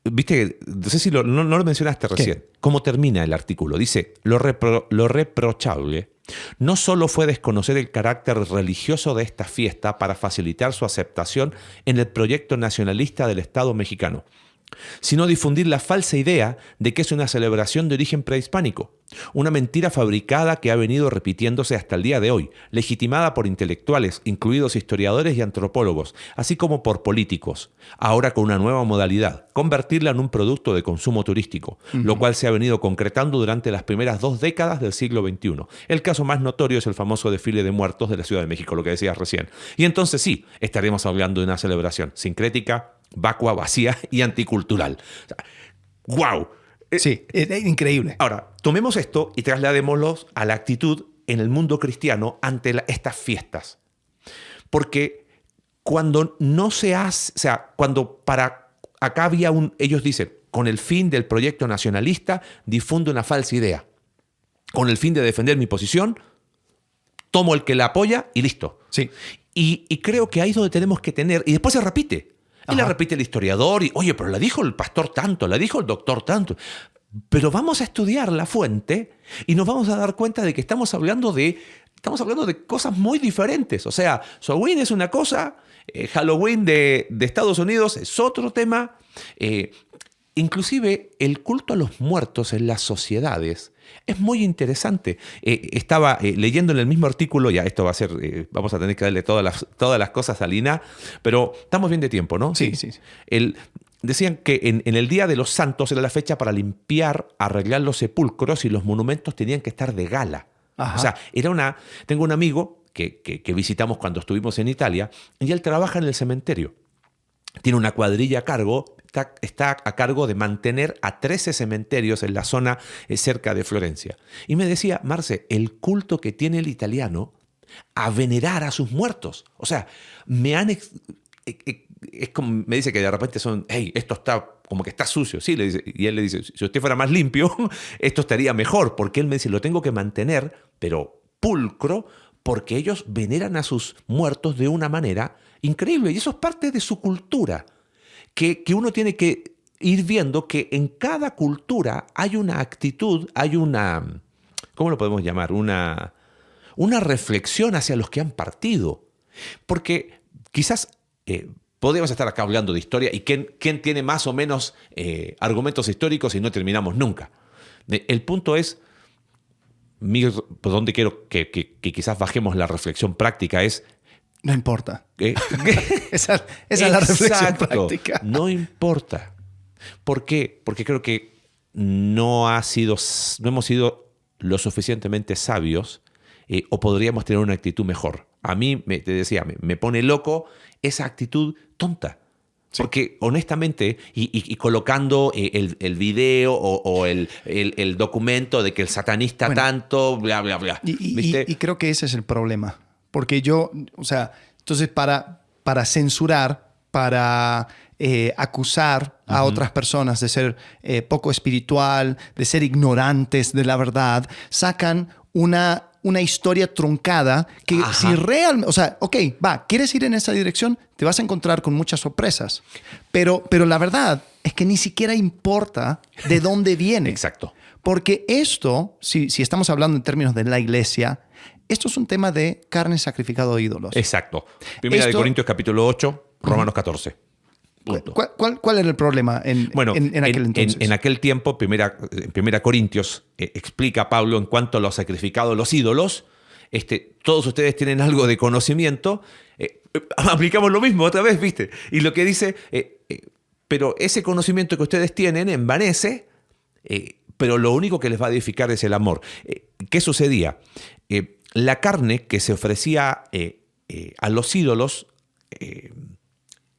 viste, no sé si no lo mencionaste recién. ¿Qué? ¿Cómo termina el artículo? Dice, lo reprochable no solo fue desconocer el carácter religioso de esta fiesta para facilitar su aceptación en el proyecto nacionalista del Estado mexicano, sino difundir la falsa idea de que es una celebración de origen prehispánico, una mentira fabricada que ha venido repitiéndose hasta el día de hoy, legitimada por intelectuales, incluidos historiadores y antropólogos, así como por políticos, ahora con una nueva modalidad, convertirla en un producto de consumo turístico, lo cual se ha venido concretando durante las primeras 2 décadas del siglo XXI. El caso más notorio es el famoso desfile de muertos de la Ciudad de México, lo que decías recién. Y entonces sí, estaremos hablando de una celebración sincrética, vacua, vacía y anticultural. ¡Wow! Sí, es increíble. Ahora, tomemos esto y trasladémoslo a la actitud en el mundo cristiano ante estas fiestas. Porque cuando no se hace, o sea, cuando para acá había ellos dicen, con el fin del proyecto nacionalista, difunde una falsa idea. Con el fin de defender mi posición, tomo el que la apoya y listo. Sí. Y creo que ahí es donde tenemos que tener, y después se repite. Y la repite el historiador, y oye, pero la dijo el pastor tanto, la dijo el doctor tanto. Pero vamos a estudiar la fuente y nos vamos a dar cuenta de que estamos hablando de cosas muy diferentes. O sea, Halloween es una cosa, Halloween de Estados Unidos es otro tema. Inclusive el culto a los muertos en las sociedades es muy interesante. Estaba leyendo en el mismo artículo, ya esto va a ser, vamos a tener que darle todas las cosas a Lina, pero estamos bien de tiempo, ¿no? Sí. Decían que en el Día de los Santos era la fecha para limpiar, arreglar los sepulcros y los monumentos tenían que estar de gala. Ajá. O sea, tengo un amigo que visitamos cuando estuvimos en Italia y él trabaja en el cementerio. Tiene una cuadrilla a cargo, está a cargo de mantener a 13 cementerios en la zona cerca de Florencia. Y me decía, Marce, el culto que tiene el italiano a venerar a sus muertos. O sea, es como me dice que de repente hey, esto está como que está sucio. Sí, le dice, y él le dice, si usted fuera más limpio, esto estaría mejor. Porque él me dice, lo tengo que mantener, pero pulcro, porque ellos veneran a sus muertos de una manera increíble. Y eso es parte de su cultura, que uno tiene que ir viendo que en cada cultura hay una actitud, hay una, ¿cómo lo podemos llamar? Una reflexión hacia los que han partido. Porque quizás podríamos estar acá hablando de historia y quién tiene más o menos argumentos históricos y no terminamos nunca. El punto es, por donde quiero que quizás bajemos la reflexión práctica, es No importa. Eh, Esa es la reflexión Exacto. práctica. No importa. ¿Por qué? Porque creo que no hemos sido lo suficientemente sabios o podríamos tener una actitud mejor. A mí, te decía, me pone loco esa actitud tonta. Sí. Porque honestamente, y colocando el video o el documento de que el satanista tanto, bla, bla, bla. Y creo que ese es el problema. Porque entonces para censurar, para acusar a otras personas de ser poco espiritual, de ser ignorantes de la verdad, sacan una historia truncada que si realmente, ¿quieres ir en esa dirección? Te vas a encontrar con muchas sorpresas. Pero la verdad es que ni siquiera importa de dónde viene. Exacto. Porque esto, si estamos hablando en términos de la iglesia, esto es un tema de carne sacrificada a ídolos. Exacto. Primera de Corintios capítulo 8, Romanos 14. ¿Cuál era el problema en aquel entonces? En aquel tiempo, primera Corintios explica Pablo en cuanto a los sacrificados a los ídolos, todos ustedes tienen algo de conocimiento, aplicamos lo mismo otra vez, ¿viste? Y lo que dice, pero ese conocimiento que ustedes tienen envanece, pero lo único que les va a edificar es el amor. ¿Qué sucedía? La carne que se ofrecía a los ídolos,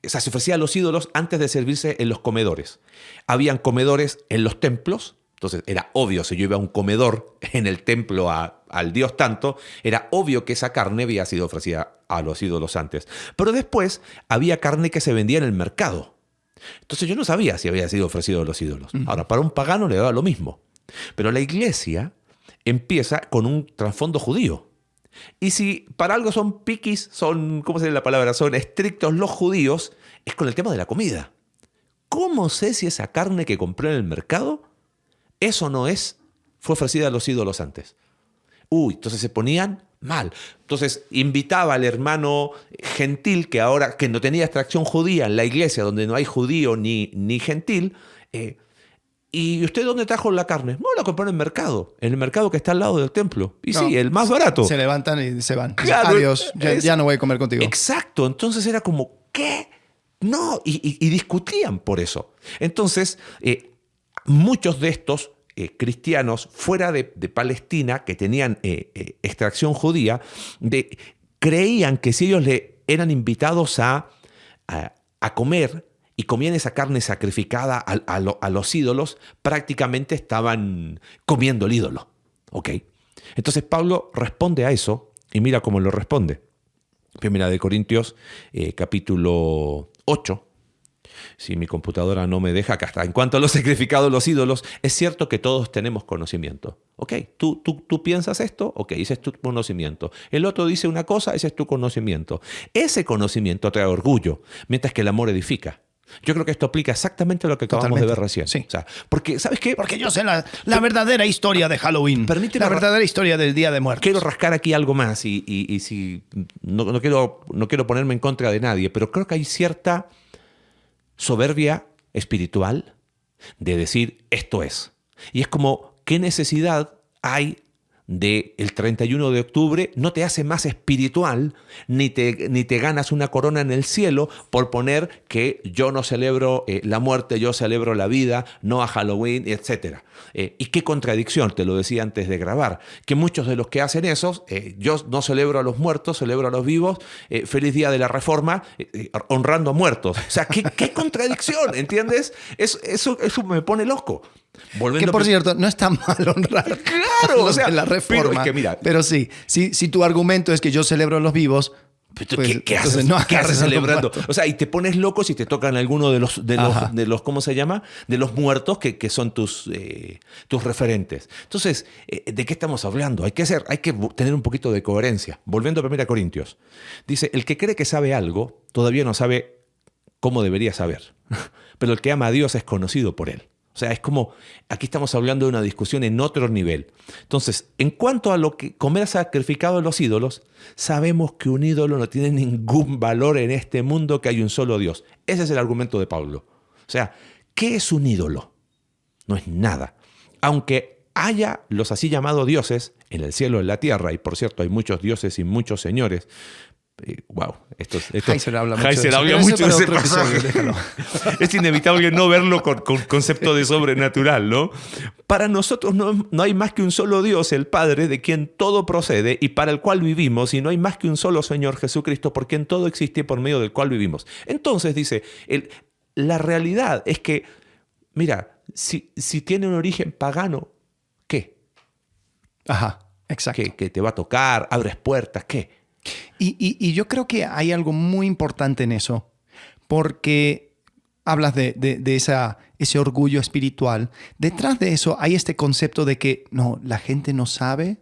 se ofrecía a los ídolos antes de servirse en los comedores. Habían comedores en los templos, entonces era obvio, si yo iba a un comedor en el templo al Dios tanto, era obvio que esa carne había sido ofrecida a los ídolos antes. Pero después había carne que se vendía en el mercado. Entonces yo no sabía si había sido ofrecido a los ídolos. Ahora, para un pagano le daba lo mismo. Pero la iglesia empieza con un trasfondo judío. Y si para algo son piquis, ¿cómo se dice la palabra? Son estrictos los judíos, es con el tema de la comida. ¿Cómo sé si esa carne que compré en el mercado, eso fue ofrecida a los ídolos antes? Entonces se ponían mal. Entonces invitaba al hermano gentil que no tenía extracción judía en la iglesia, donde no hay judío ni gentil, ¿y usted dónde trajo la carne? No, la compró en el mercado que está al lado del templo. Y sí, el más barato. Se levantan y se van. Claro, adiós, ya no voy a comer contigo. Exacto, entonces era como, ¿qué? No, y discutían por eso. Entonces, muchos de estos cristianos fuera de Palestina, que tenían extracción judía, creían que si ellos eran invitados a comer y comían esa carne sacrificada a los ídolos, prácticamente estaban comiendo el ídolo. ¿Ok? Entonces Pablo responde a eso, y mira cómo lo responde. Primera de Corintios, capítulo 8. Si mi computadora no me deja, acá está. En cuanto a los sacrificados a los ídolos, es cierto que todos tenemos conocimiento. ¿Ok? ¿Tú piensas esto? Ok, ese es tu conocimiento. El otro dice una cosa, ese es tu conocimiento. Ese conocimiento trae orgullo, mientras que el amor edifica. Yo creo que esto aplica exactamente a lo que acabamos de ver recién. Sí. O sea, porque, ¿sabes qué? Porque yo sé la verdadera historia de Halloween. Permíteme la verdadera historia del Día de Muertos. Quiero rascar aquí algo más y si no quiero ponerme en contra de nadie, pero creo que hay cierta soberbia espiritual de decir esto es. Y es como, ¿qué necesidad hay del 31 de octubre? No te hace más espiritual, ni te ganas una corona en el cielo por poner que yo no celebro la muerte, yo celebro la vida, no a Halloween, etc. Y qué contradicción, te lo decía antes de grabar, que muchos de los que hacen eso, yo no celebro a los muertos, celebro a los vivos, feliz día de la Reforma, honrando a muertos. O sea, qué contradicción, ¿entiendes? Eso me pone loco. Que por cierto, no está mal honrar claro, a la Reforma. Pero, es que mira, pero sí, si tu argumento es que yo celebro a los vivos, pues, ¿qué haces celebrando? O sea, y te pones loco si te tocan alguno de los ¿cómo se llama? De los muertos que son tus referentes. Entonces, ¿de qué estamos hablando? Hay que tener un poquito de coherencia. Volviendo a 1 Corintios. Dice, el que cree que sabe algo, todavía no sabe cómo debería saber. Pero el que ama a Dios es conocido por él. O sea, es como, aquí estamos hablando de una discusión en otro nivel. Entonces, en cuanto a lo que comer sacrificado a los ídolos, sabemos que un ídolo no tiene ningún valor en este mundo, que hay un solo Dios. Ese es el argumento de Pablo. O sea, ¿qué es un ídolo? No es nada. Aunque haya los así llamados dioses en el cielo, en la tierra, y por cierto hay muchos dioses y muchos señores, Wow, Heiser habla mucho Heiser de eso. habla Pero mucho ese de para ese otro episodio, pasaje. déjalo. Es inevitable no verlo con concepto de sobrenatural, ¿no? Para nosotros no hay más que un solo Dios, el Padre, de quien todo procede y para el cual vivimos, y no hay más que un solo Señor Jesucristo, por quien todo existe y por medio del cual vivimos. Entonces, dice, la realidad es que, mira, si tiene un origen pagano, ¿qué? Ajá, exacto. Que te va a tocar, abres puertas, ¿qué? Y yo creo que hay algo muy importante en eso, porque hablas de ese orgullo espiritual. Detrás de eso hay este concepto de que no, la gente no sabe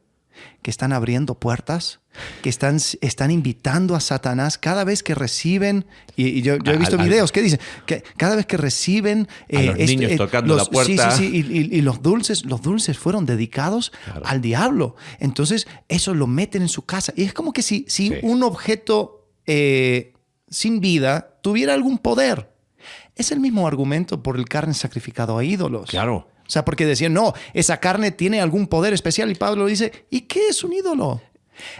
que están abriendo puertas, que están invitando a Satanás cada vez que reciben, y yo he visto videos que dicen que cada vez que reciben a los niños tocando la puerta. Sí, y los dulces fueron dedicados al diablo. Entonces eso lo meten en su casa. Y es como que si un objeto sin vida tuviera algún poder. Es el mismo argumento por el carne sacrificado a ídolos. Claro. O sea, porque decían, no, esa carne tiene algún poder especial. Y Pablo dice, ¿y qué es un ídolo?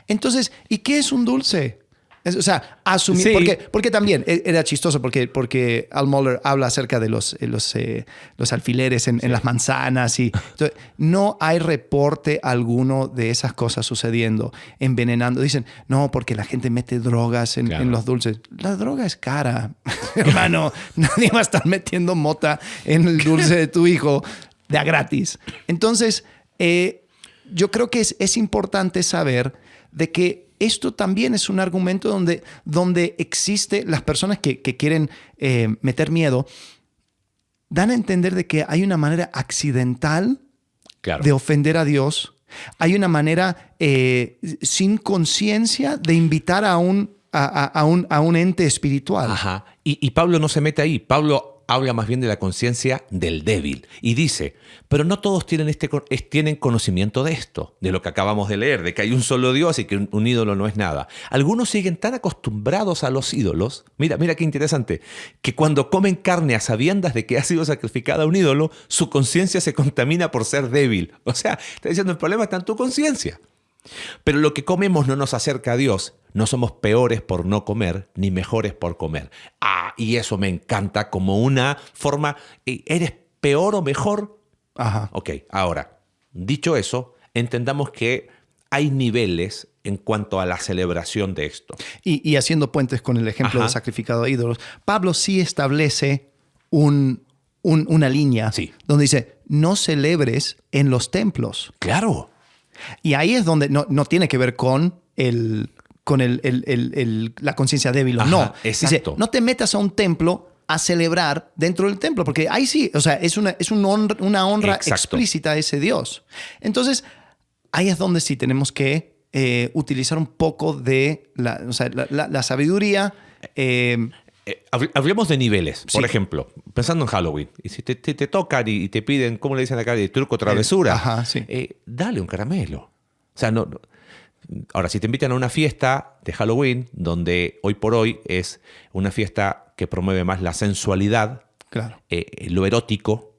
Entonces, ¿y qué es un dulce? O sea, asumir. Sí. Porque también era chistoso porque Al Mohler habla acerca de los alfileres en las manzanas. Entonces, no hay reporte alguno de esas cosas sucediendo, envenenando. Dicen, no, porque la gente mete drogas en los dulces. La droga es cara, hermano. Nadie va a estar metiendo mota en el dulce de tu hijo de a gratis. Entonces, yo creo que es importante saber de que esto también es un argumento donde existe las personas que quieren meter miedo, dan a entender de que hay una manera accidental de ofender a Dios. Hay una manera sin conciencia de invitar a un ente espiritual. Ajá. Y Pablo no se mete ahí. Pablo habla más bien de la conciencia del débil. Y dice, pero no todos tienen conocimiento de esto, de lo que acabamos de leer, de que hay un solo Dios y que un ídolo no es nada. Algunos siguen tan acostumbrados a los ídolos, mira qué interesante, que cuando comen carne a sabiendas de que ha sido sacrificada a un ídolo, su conciencia se contamina por ser débil. O sea, está diciendo, el problema está en tu conciencia. Pero lo que comemos no nos acerca a Dios. No somos peores por no comer, ni mejores por comer. Y eso me encanta como una forma. ¿Eres peor o mejor? Ajá. Ok, ahora, dicho eso, entendamos que hay niveles en cuanto a la celebración de esto. Y haciendo puentes con el ejemplo de sacrificado a ídolos, Pablo sí establece una línea donde dice, no celebres en los templos. Claro. Y ahí es donde no tiene que ver con la conciencia débil o no. Exacto. Dice, no te metas a un templo a celebrar dentro del templo, porque ahí sí, o sea, es una honra explícita a ese Dios. Entonces, ahí es donde sí tenemos que utilizar un poco de la sabiduría. Hablemos de niveles. Por ejemplo, pensando en Halloween, y si te tocan y te piden, ¿cómo le dicen acá? De truco travesura. Dale un caramelo. O sea, no. Ahora, si te invitan a una fiesta de Halloween, donde hoy por hoy es una fiesta que promueve más la sensualidad, lo erótico,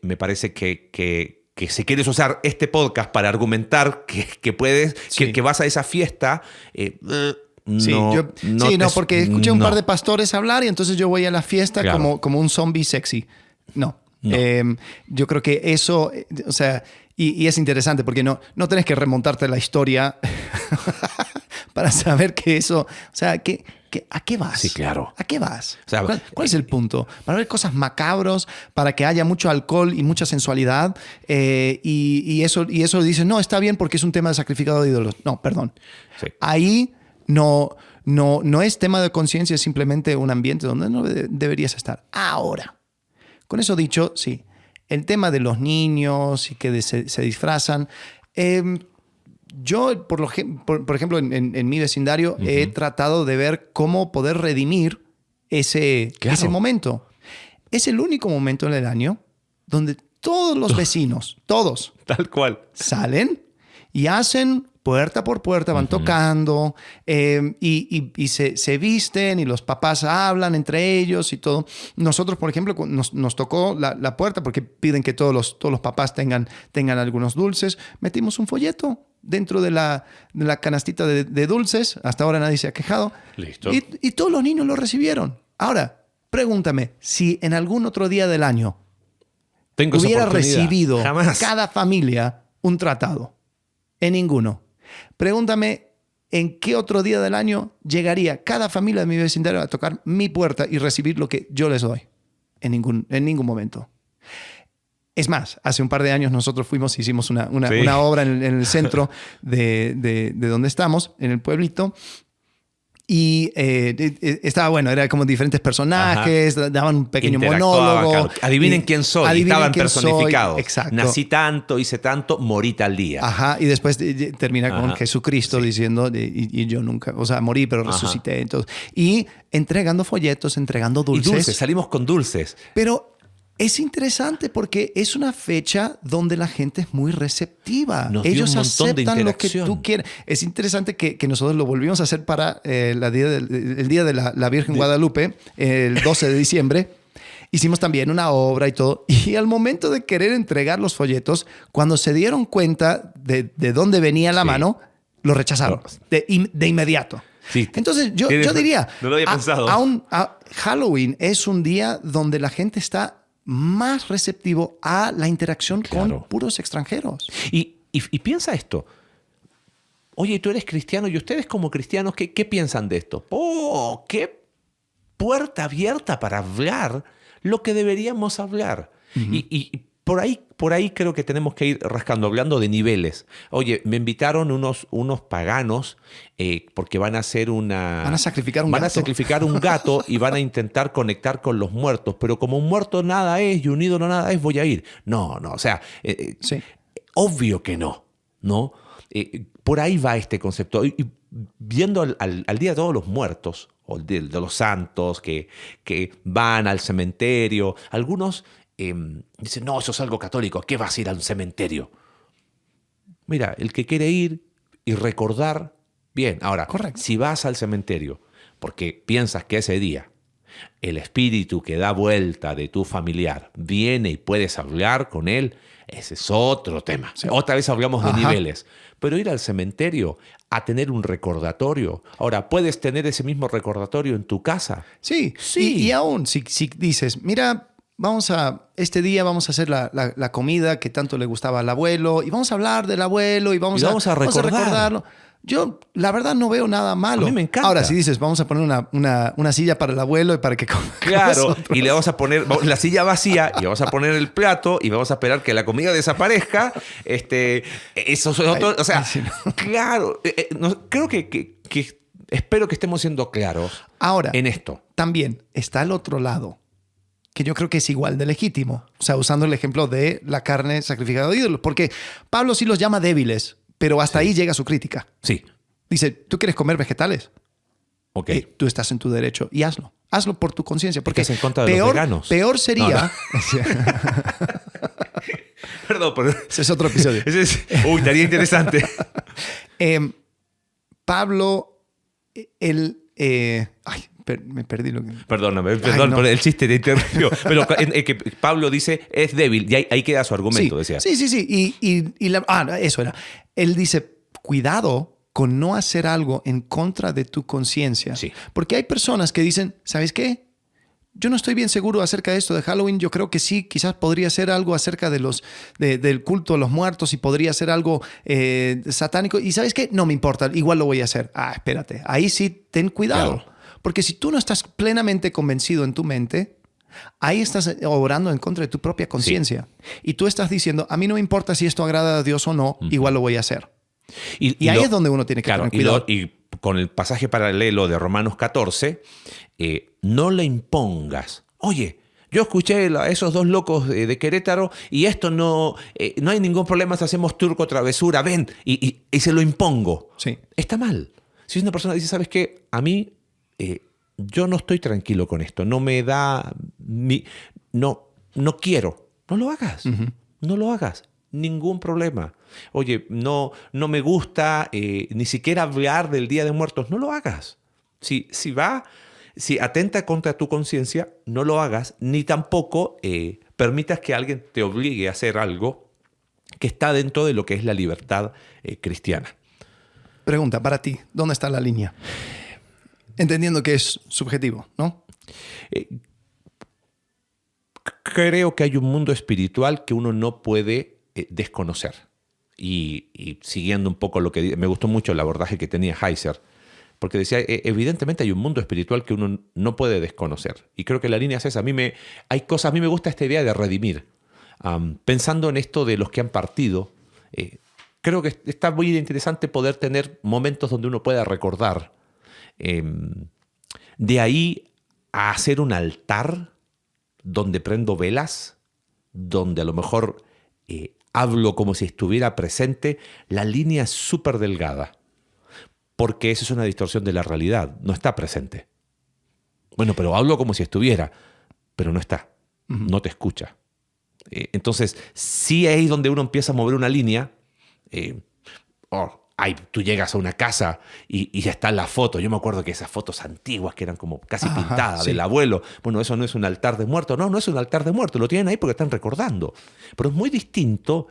me parece que si quieres usar este podcast para argumentar que puedes, que vas a esa fiesta, porque escuché un par de pastores hablar y entonces yo voy a la fiesta como un zombie sexy. No. Yo creo que eso, o sea, y es interesante porque no tenés que remontarte a la historia para saber que eso, o sea, ¿a qué vas? Sí, claro. ¿A qué vas? O sea, ¿Cuál es el punto? Para ver cosas macabros, para que haya mucho alcohol y mucha sensualidad, y eso dice, no, está bien porque es un tema de sacrificado de ídolos. No, perdón. Sí. Ahí no es tema de conciencia, es simplemente un ambiente donde no deberías estar. Ahora, con eso dicho, sí, el tema de los niños y que se disfrazan. Yo, por ejemplo, en mi vecindario he tratado de ver cómo poder redimir ese momento. Es el único momento en el año donde todos los vecinos, todos, tal cual, salen y hacen puerta por puerta, van tocando y se visten y los papás hablan entre ellos y todo. Nosotros, por ejemplo, nos tocó la puerta porque piden que todos los papás tengan algunos dulces. Metimos un folleto dentro de la canastita de dulces. Hasta ahora nadie se ha quejado. Listo. Y todos los niños lo recibieron. Ahora, pregúntame, si en algún otro día del año Tengo esa hubiera oportunidad. recibido Jamás. cada familia un tratado. En ninguno. Pregúntame en qué otro día del año llegaría cada familia de mi vecindario a tocar mi puerta y recibir lo que yo les doy. En ningún momento. Es más, hace un par de años nosotros hicimos una obra en el centro de donde estamos, en el pueblito. Y estaba bueno, era como diferentes personajes, daban un pequeño monólogo. Claro. Adivinen quién soy, adivinen estaban quién personificados. soy. Exacto. Nací tanto, hice tanto, morí tal día. Ajá, y después termina con Ajá. Jesucristo diciendo, y yo nunca, o sea, morí, pero resucité. Entonces, y entregando folletos, entregando dulces. Y dulces, salimos con dulces. Pero es interesante porque es una fecha donde la gente es muy receptiva. Nos dio Ellos un montón de aceptan lo que interacción. tú quieres. Es interesante que nosotros lo volvimos a hacer para el día de la Virgen Guadalupe, el 12 de diciembre. Hicimos también una obra y todo. Y al momento de querer entregar los folletos, cuando se dieron cuenta de dónde venía la mano, lo rechazaron de inmediato. Sí. Entonces, yo diría, no lo había pensado. Halloween es un día donde la gente está más receptivo a la interacción con puros extranjeros. Y piensa esto. Oye, tú eres cristiano y ustedes como cristianos, ¿qué piensan de esto? ¡Oh, qué puerta abierta para hablar lo que deberíamos hablar! Uh-huh. Y por ahí creo que tenemos que ir rascando, hablando de niveles. Oye, me invitaron unos paganos porque van a hacer Van a sacrificar un gato. Van a sacrificar un gato y van a intentar conectar con los muertos. Pero como un muerto nada es y un ídolo nada es, voy a ir. No, o sea, sí. Obvio que no, ¿no? Por ahí va este concepto. Y viendo al Día de Todos los Muertos, o el Día de los Santos, que van al cementerio, algunos dicen, no, eso es algo católico, ¿qué vas a ir a un cementerio? Mira, el que quiere ir y recordar, bien. Ahora, correcto. Si vas al cementerio porque piensas que ese día el espíritu que da vuelta de tu familiar viene y puedes hablar con él, ese es otro tema. Sí. Otra vez hablamos de niveles. Pero ir al cementerio a tener un recordatorio. Ahora, ¿puedes tener ese mismo recordatorio en tu casa? Sí. Y aún si dices, mira, este día vamos a hacer la comida que tanto le gustaba al abuelo y vamos a hablar del abuelo y vamos a recordarlo. Yo, la verdad, no veo nada malo. A mí me encanta. Ahora, si dices, vamos a poner una silla para el abuelo y para que coma. Claro, y le vamos a poner la silla vacía y vamos a poner el plato y vamos a esperar que la comida desaparezca. Eso es otro. O sea, claro. Creo que espero que estemos siendo claros ahora, en esto. También está el otro lado, que yo creo que es igual de legítimo. O sea, usando el ejemplo de la carne sacrificada de ídolos. Porque Pablo sí los llama débiles, pero hasta ahí llega su crítica. Sí. Dice, ¿tú quieres comer vegetales? Ok. Tú estás en tu derecho y hazlo. Hazlo por tu conciencia. Porque estás en contra de los veganos. Peor sería... Perdón, pero... Ese es otro episodio. Estaría interesante. Pablo, me perdí lo que... Perdóname, por el chiste te interrumpió. Pero que Pablo dice, es débil. Y ahí queda su argumento, decía. Sí. Eso era. Él dice, cuidado con no hacer algo en contra de tu conciencia. Sí. Porque hay personas que dicen, ¿sabes qué? Yo no estoy bien seguro acerca de esto de Halloween. Yo creo que sí, quizás podría ser algo acerca del culto a los muertos y podría ser algo satánico. ¿Y sabes qué? No me importa, igual lo voy a hacer. Espérate. Ahí sí, ten cuidado. Claro. Porque si tú no estás plenamente convencido en tu mente, ahí estás obrando en contra de tu propia conciencia. Sí. Y tú estás diciendo, a mí no me importa si esto agrada a Dios o no, igual lo voy a hacer. Y ahí es donde uno tiene que tener cuidado. Y con el pasaje paralelo de Romanos 14, no le impongas. Oye, yo escuché a esos dos locos de Querétaro y esto no hay ningún problema si hacemos turco travesura, ven, y se lo impongo. Sí. Está mal. Si una persona dice, ¿sabes qué? A mí... yo no estoy tranquilo con esto, no me da, no quiero, no lo hagas, no lo hagas, ningún problema. Oye, no me gusta ni siquiera hablar del Día de Muertos, no lo hagas. Si atenta contra tu conciencia, no lo hagas, ni tampoco permitas que alguien te obligue a hacer algo que está dentro de lo que es la libertad cristiana. Pregunta, para ti, ¿dónde está la línea? Entendiendo que es subjetivo, ¿no? Creo que hay un mundo espiritual que uno no puede desconocer. Y siguiendo un poco lo que me gustó mucho el abordaje que tenía Heiser, porque decía, evidentemente hay un mundo espiritual que uno no puede desconocer. Y creo que la línea es esa. A mí me gusta esta idea de redimir. Pensando en esto de los que han partido, creo que está muy interesante poder tener momentos donde uno pueda recordar. De ahí a hacer un altar donde prendo velas, donde a lo mejor hablo como si estuviera presente, la línea es súper delgada. Porque eso es una distorsión de la realidad. No está presente. Bueno, pero hablo como si estuviera, pero no está. No te escucha. Entonces, sí es ahí donde uno empieza a mover una línea. Tú llegas a una casa y ya está la foto. Yo me acuerdo que esas fotos antiguas que eran como casi pintadas del abuelo. Bueno, eso no es un altar de muertos. No es un altar de muertos. Lo tienen ahí porque están recordando. Pero es muy distinto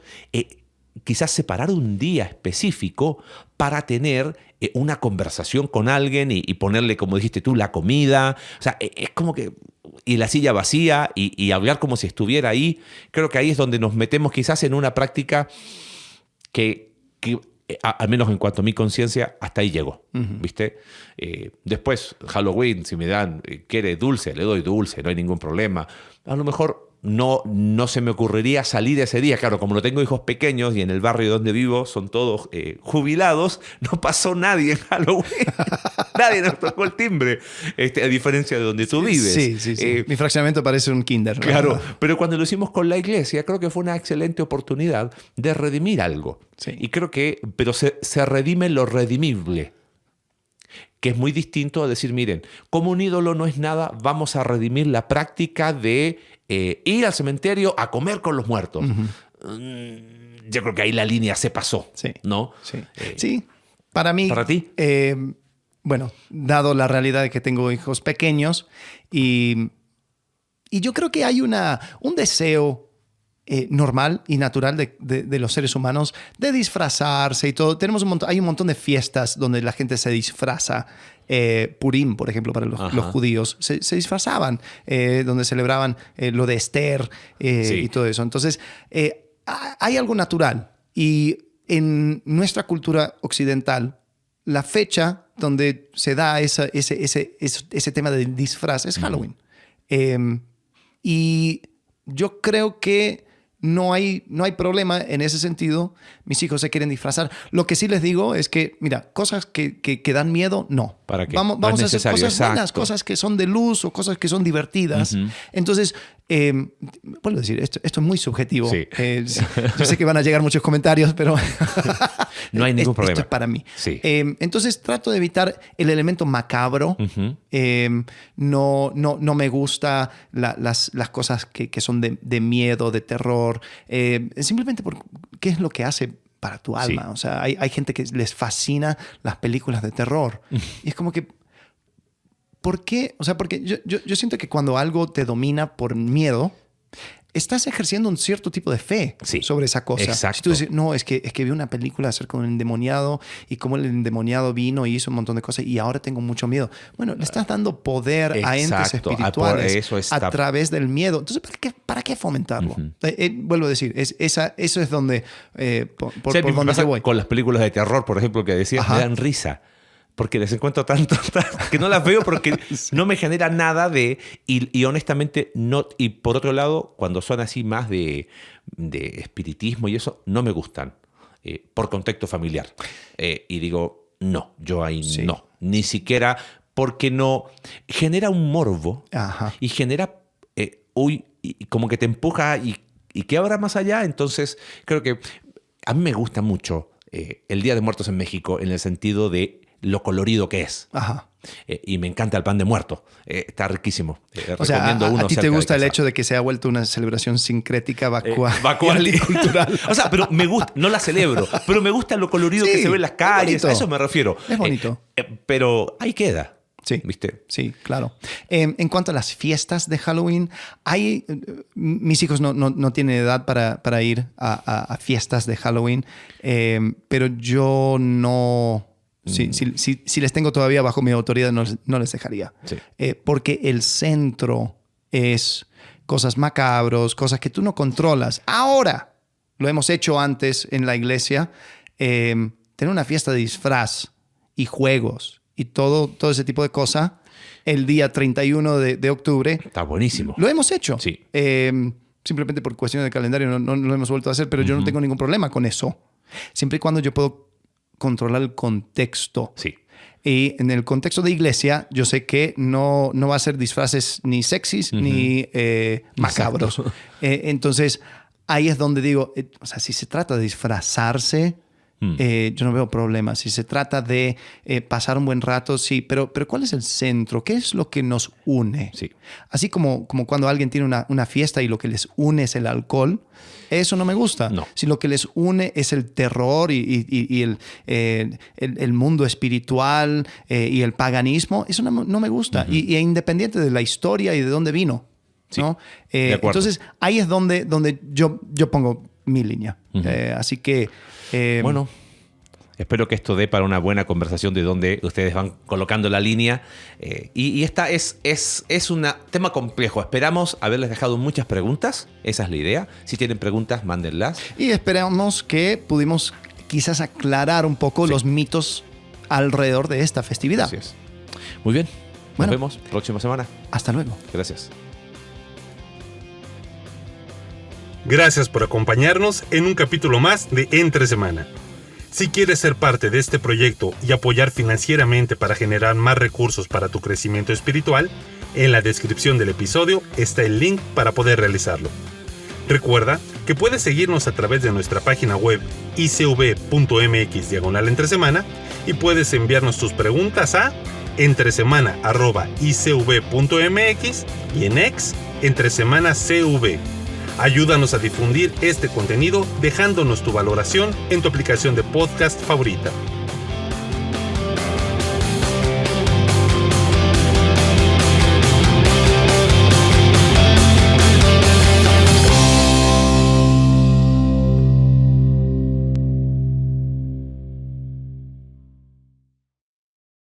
quizás separar un día específico para tener una conversación con alguien y ponerle, como dijiste tú, la comida. O sea, es como que... Y la silla vacía y hablar como si estuviera ahí. Creo que ahí es donde nos metemos quizás en una práctica que al menos en cuanto a mi conciencia, hasta ahí llegó, ¿viste? Después, Halloween, si me dan, quiere dulce, le doy dulce, no hay ningún problema. A lo mejor no se me ocurriría salir ese día. Claro, como no tengo hijos pequeños y en el barrio donde vivo son todos jubilados, no pasó nadie en Halloween. Nadie nos tocó el timbre, a diferencia de donde tú vives. Sí. Mi fraccionamiento parece un kinder, ¿no? Claro, pero cuando lo hicimos con la iglesia, creo que fue una excelente oportunidad de redimir algo. Sí. Y creo que, pero se redime lo redimible, que es muy distinto a decir, miren, como un ídolo no es nada, vamos a redimir la práctica de ir al cementerio a comer con los muertos. Yo creo que ahí la línea se pasó, ¿no? Sí. Para mí... ¿Para ti? Bueno, dado la realidad de que tengo hijos pequeños y yo creo que hay un deseo normal y natural de los seres humanos de disfrazarse y todo. Hay un montón de fiestas donde la gente se disfraza. Purim, por ejemplo, para los judíos, se disfrazaban, donde celebraban lo de Esther y todo eso. Entonces, hay algo natural. Y en nuestra cultura occidental, la fecha donde se da ese tema de disfraz es Halloween. Y yo creo que no hay problema en ese sentido. Mis hijos se quieren disfrazar. Lo que sí les digo es que, mira, cosas que dan miedo, no. ¿Para qué? Vamos a hacer cosas buenas, cosas que son de luz o cosas que son divertidas. Entonces, puedo decir, esto es muy subjetivo. Sí. Yo sé que van a llegar muchos comentarios, pero no hay ningún problema. Esto es para mí. Sí. Entonces, trato de evitar el elemento macabro. No me gusta las cosas que son de miedo, de terror. Simplemente porque qué es lo que hace para tu alma. Sí. O sea, hay gente que les fascina las películas de terror. Y es como que, ¿por qué? O sea, porque yo siento que cuando algo te domina por miedo, estás ejerciendo un cierto tipo de fe sobre esa cosa. Exacto. Si tú dices, no, es que vi una película acerca de un endemoniado y cómo el endemoniado vino y hizo un montón de cosas y ahora tengo mucho miedo. Bueno, le estás dando poder a entes espirituales a través del miedo. Entonces, ¿para qué fomentarlo? Vuelvo a decir, eso es donde por donde yo voy. Con las películas de terror, por ejemplo, que decías, me dan risa. Porque les encuentro tanto que no las veo porque no me genera nada de... Y honestamente, no. Y por otro lado, cuando son así más de espiritismo y eso, no me gustan. Por contexto familiar. Y digo, no, yo ahí no. Ni siquiera porque no... Genera un morbo. Y genera... y como que te empuja y ¿qué habrá más allá? Entonces, creo que a mí me gusta mucho el Día de Muertos en México en el sentido de lo colorido que es. Y me encanta el pan de muerto. Está riquísimo. O sea, ¿a ti te gusta el hecho de que se ha vuelto una celebración sincrética vacual y cultural? O sea, pero me gusta, no la celebro, pero me gusta lo colorido que se ve en las calles. A eso me refiero. Es bonito. Pero ahí queda. Sí, ¿viste? Sí, claro. En cuanto a las fiestas de Halloween, mis hijos no tienen edad para ir a fiestas de Halloween, pero yo no... Si les tengo todavía bajo mi autoridad, no les dejaría. Sí. Porque el centro es cosas macabros, cosas que tú no controlas. Ahora, lo hemos hecho antes en la iglesia, tener una fiesta de disfraz y juegos y todo ese tipo de cosas el día 31 de octubre. Está buenísimo. Lo hemos hecho. Sí. Simplemente por cuestiones de calendario no lo hemos vuelto a hacer, pero yo no tengo ningún problema con eso. Siempre y cuando yo puedo controlar el contexto. Sí. Y en el contexto de iglesia, yo sé que no va a ser disfraces ni sexys ni macabros. Entonces, ahí es donde digo, o sea, si se trata de disfrazarse, yo no veo problemas. Si se trata de pasar un buen rato, sí. Pero ¿cuál es el centro? ¿Qué es lo que nos une? Sí. Así como cuando alguien tiene una fiesta y lo que les une es el alcohol, eso no me gusta. No. Si lo que les une es el terror y el mundo espiritual y el paganismo, eso no me gusta. Y independiente de la historia y de dónde vino. Sí, ¿no? de acuerdo. Entonces, ahí es donde yo pongo mi línea. Así que... Bueno, espero que esto dé para una buena conversación de dónde ustedes van colocando la línea. Y esta es un tema complejo. Esperamos haberles dejado muchas preguntas. Esa es la idea. Si tienen preguntas, mándenlas. Y esperamos que pudimos quizás aclarar un poco los mitos alrededor de esta festividad. Así es. Muy bien. Nos vemos próxima semana. Hasta luego. Gracias. Gracias por acompañarnos en un capítulo más de Entre Semana. Si quieres ser parte de este proyecto y apoyar financieramente para generar más recursos para tu crecimiento espiritual, en la descripción del episodio está el link para poder realizarlo. Recuerda que puedes seguirnos a través de nuestra página web icv.mx/entresemana y puedes enviarnos tus preguntas a entresemana@icv.mx y en X @entresemanacv. Ayúdanos a difundir este contenido dejándonos tu valoración en tu aplicación de podcast favorita.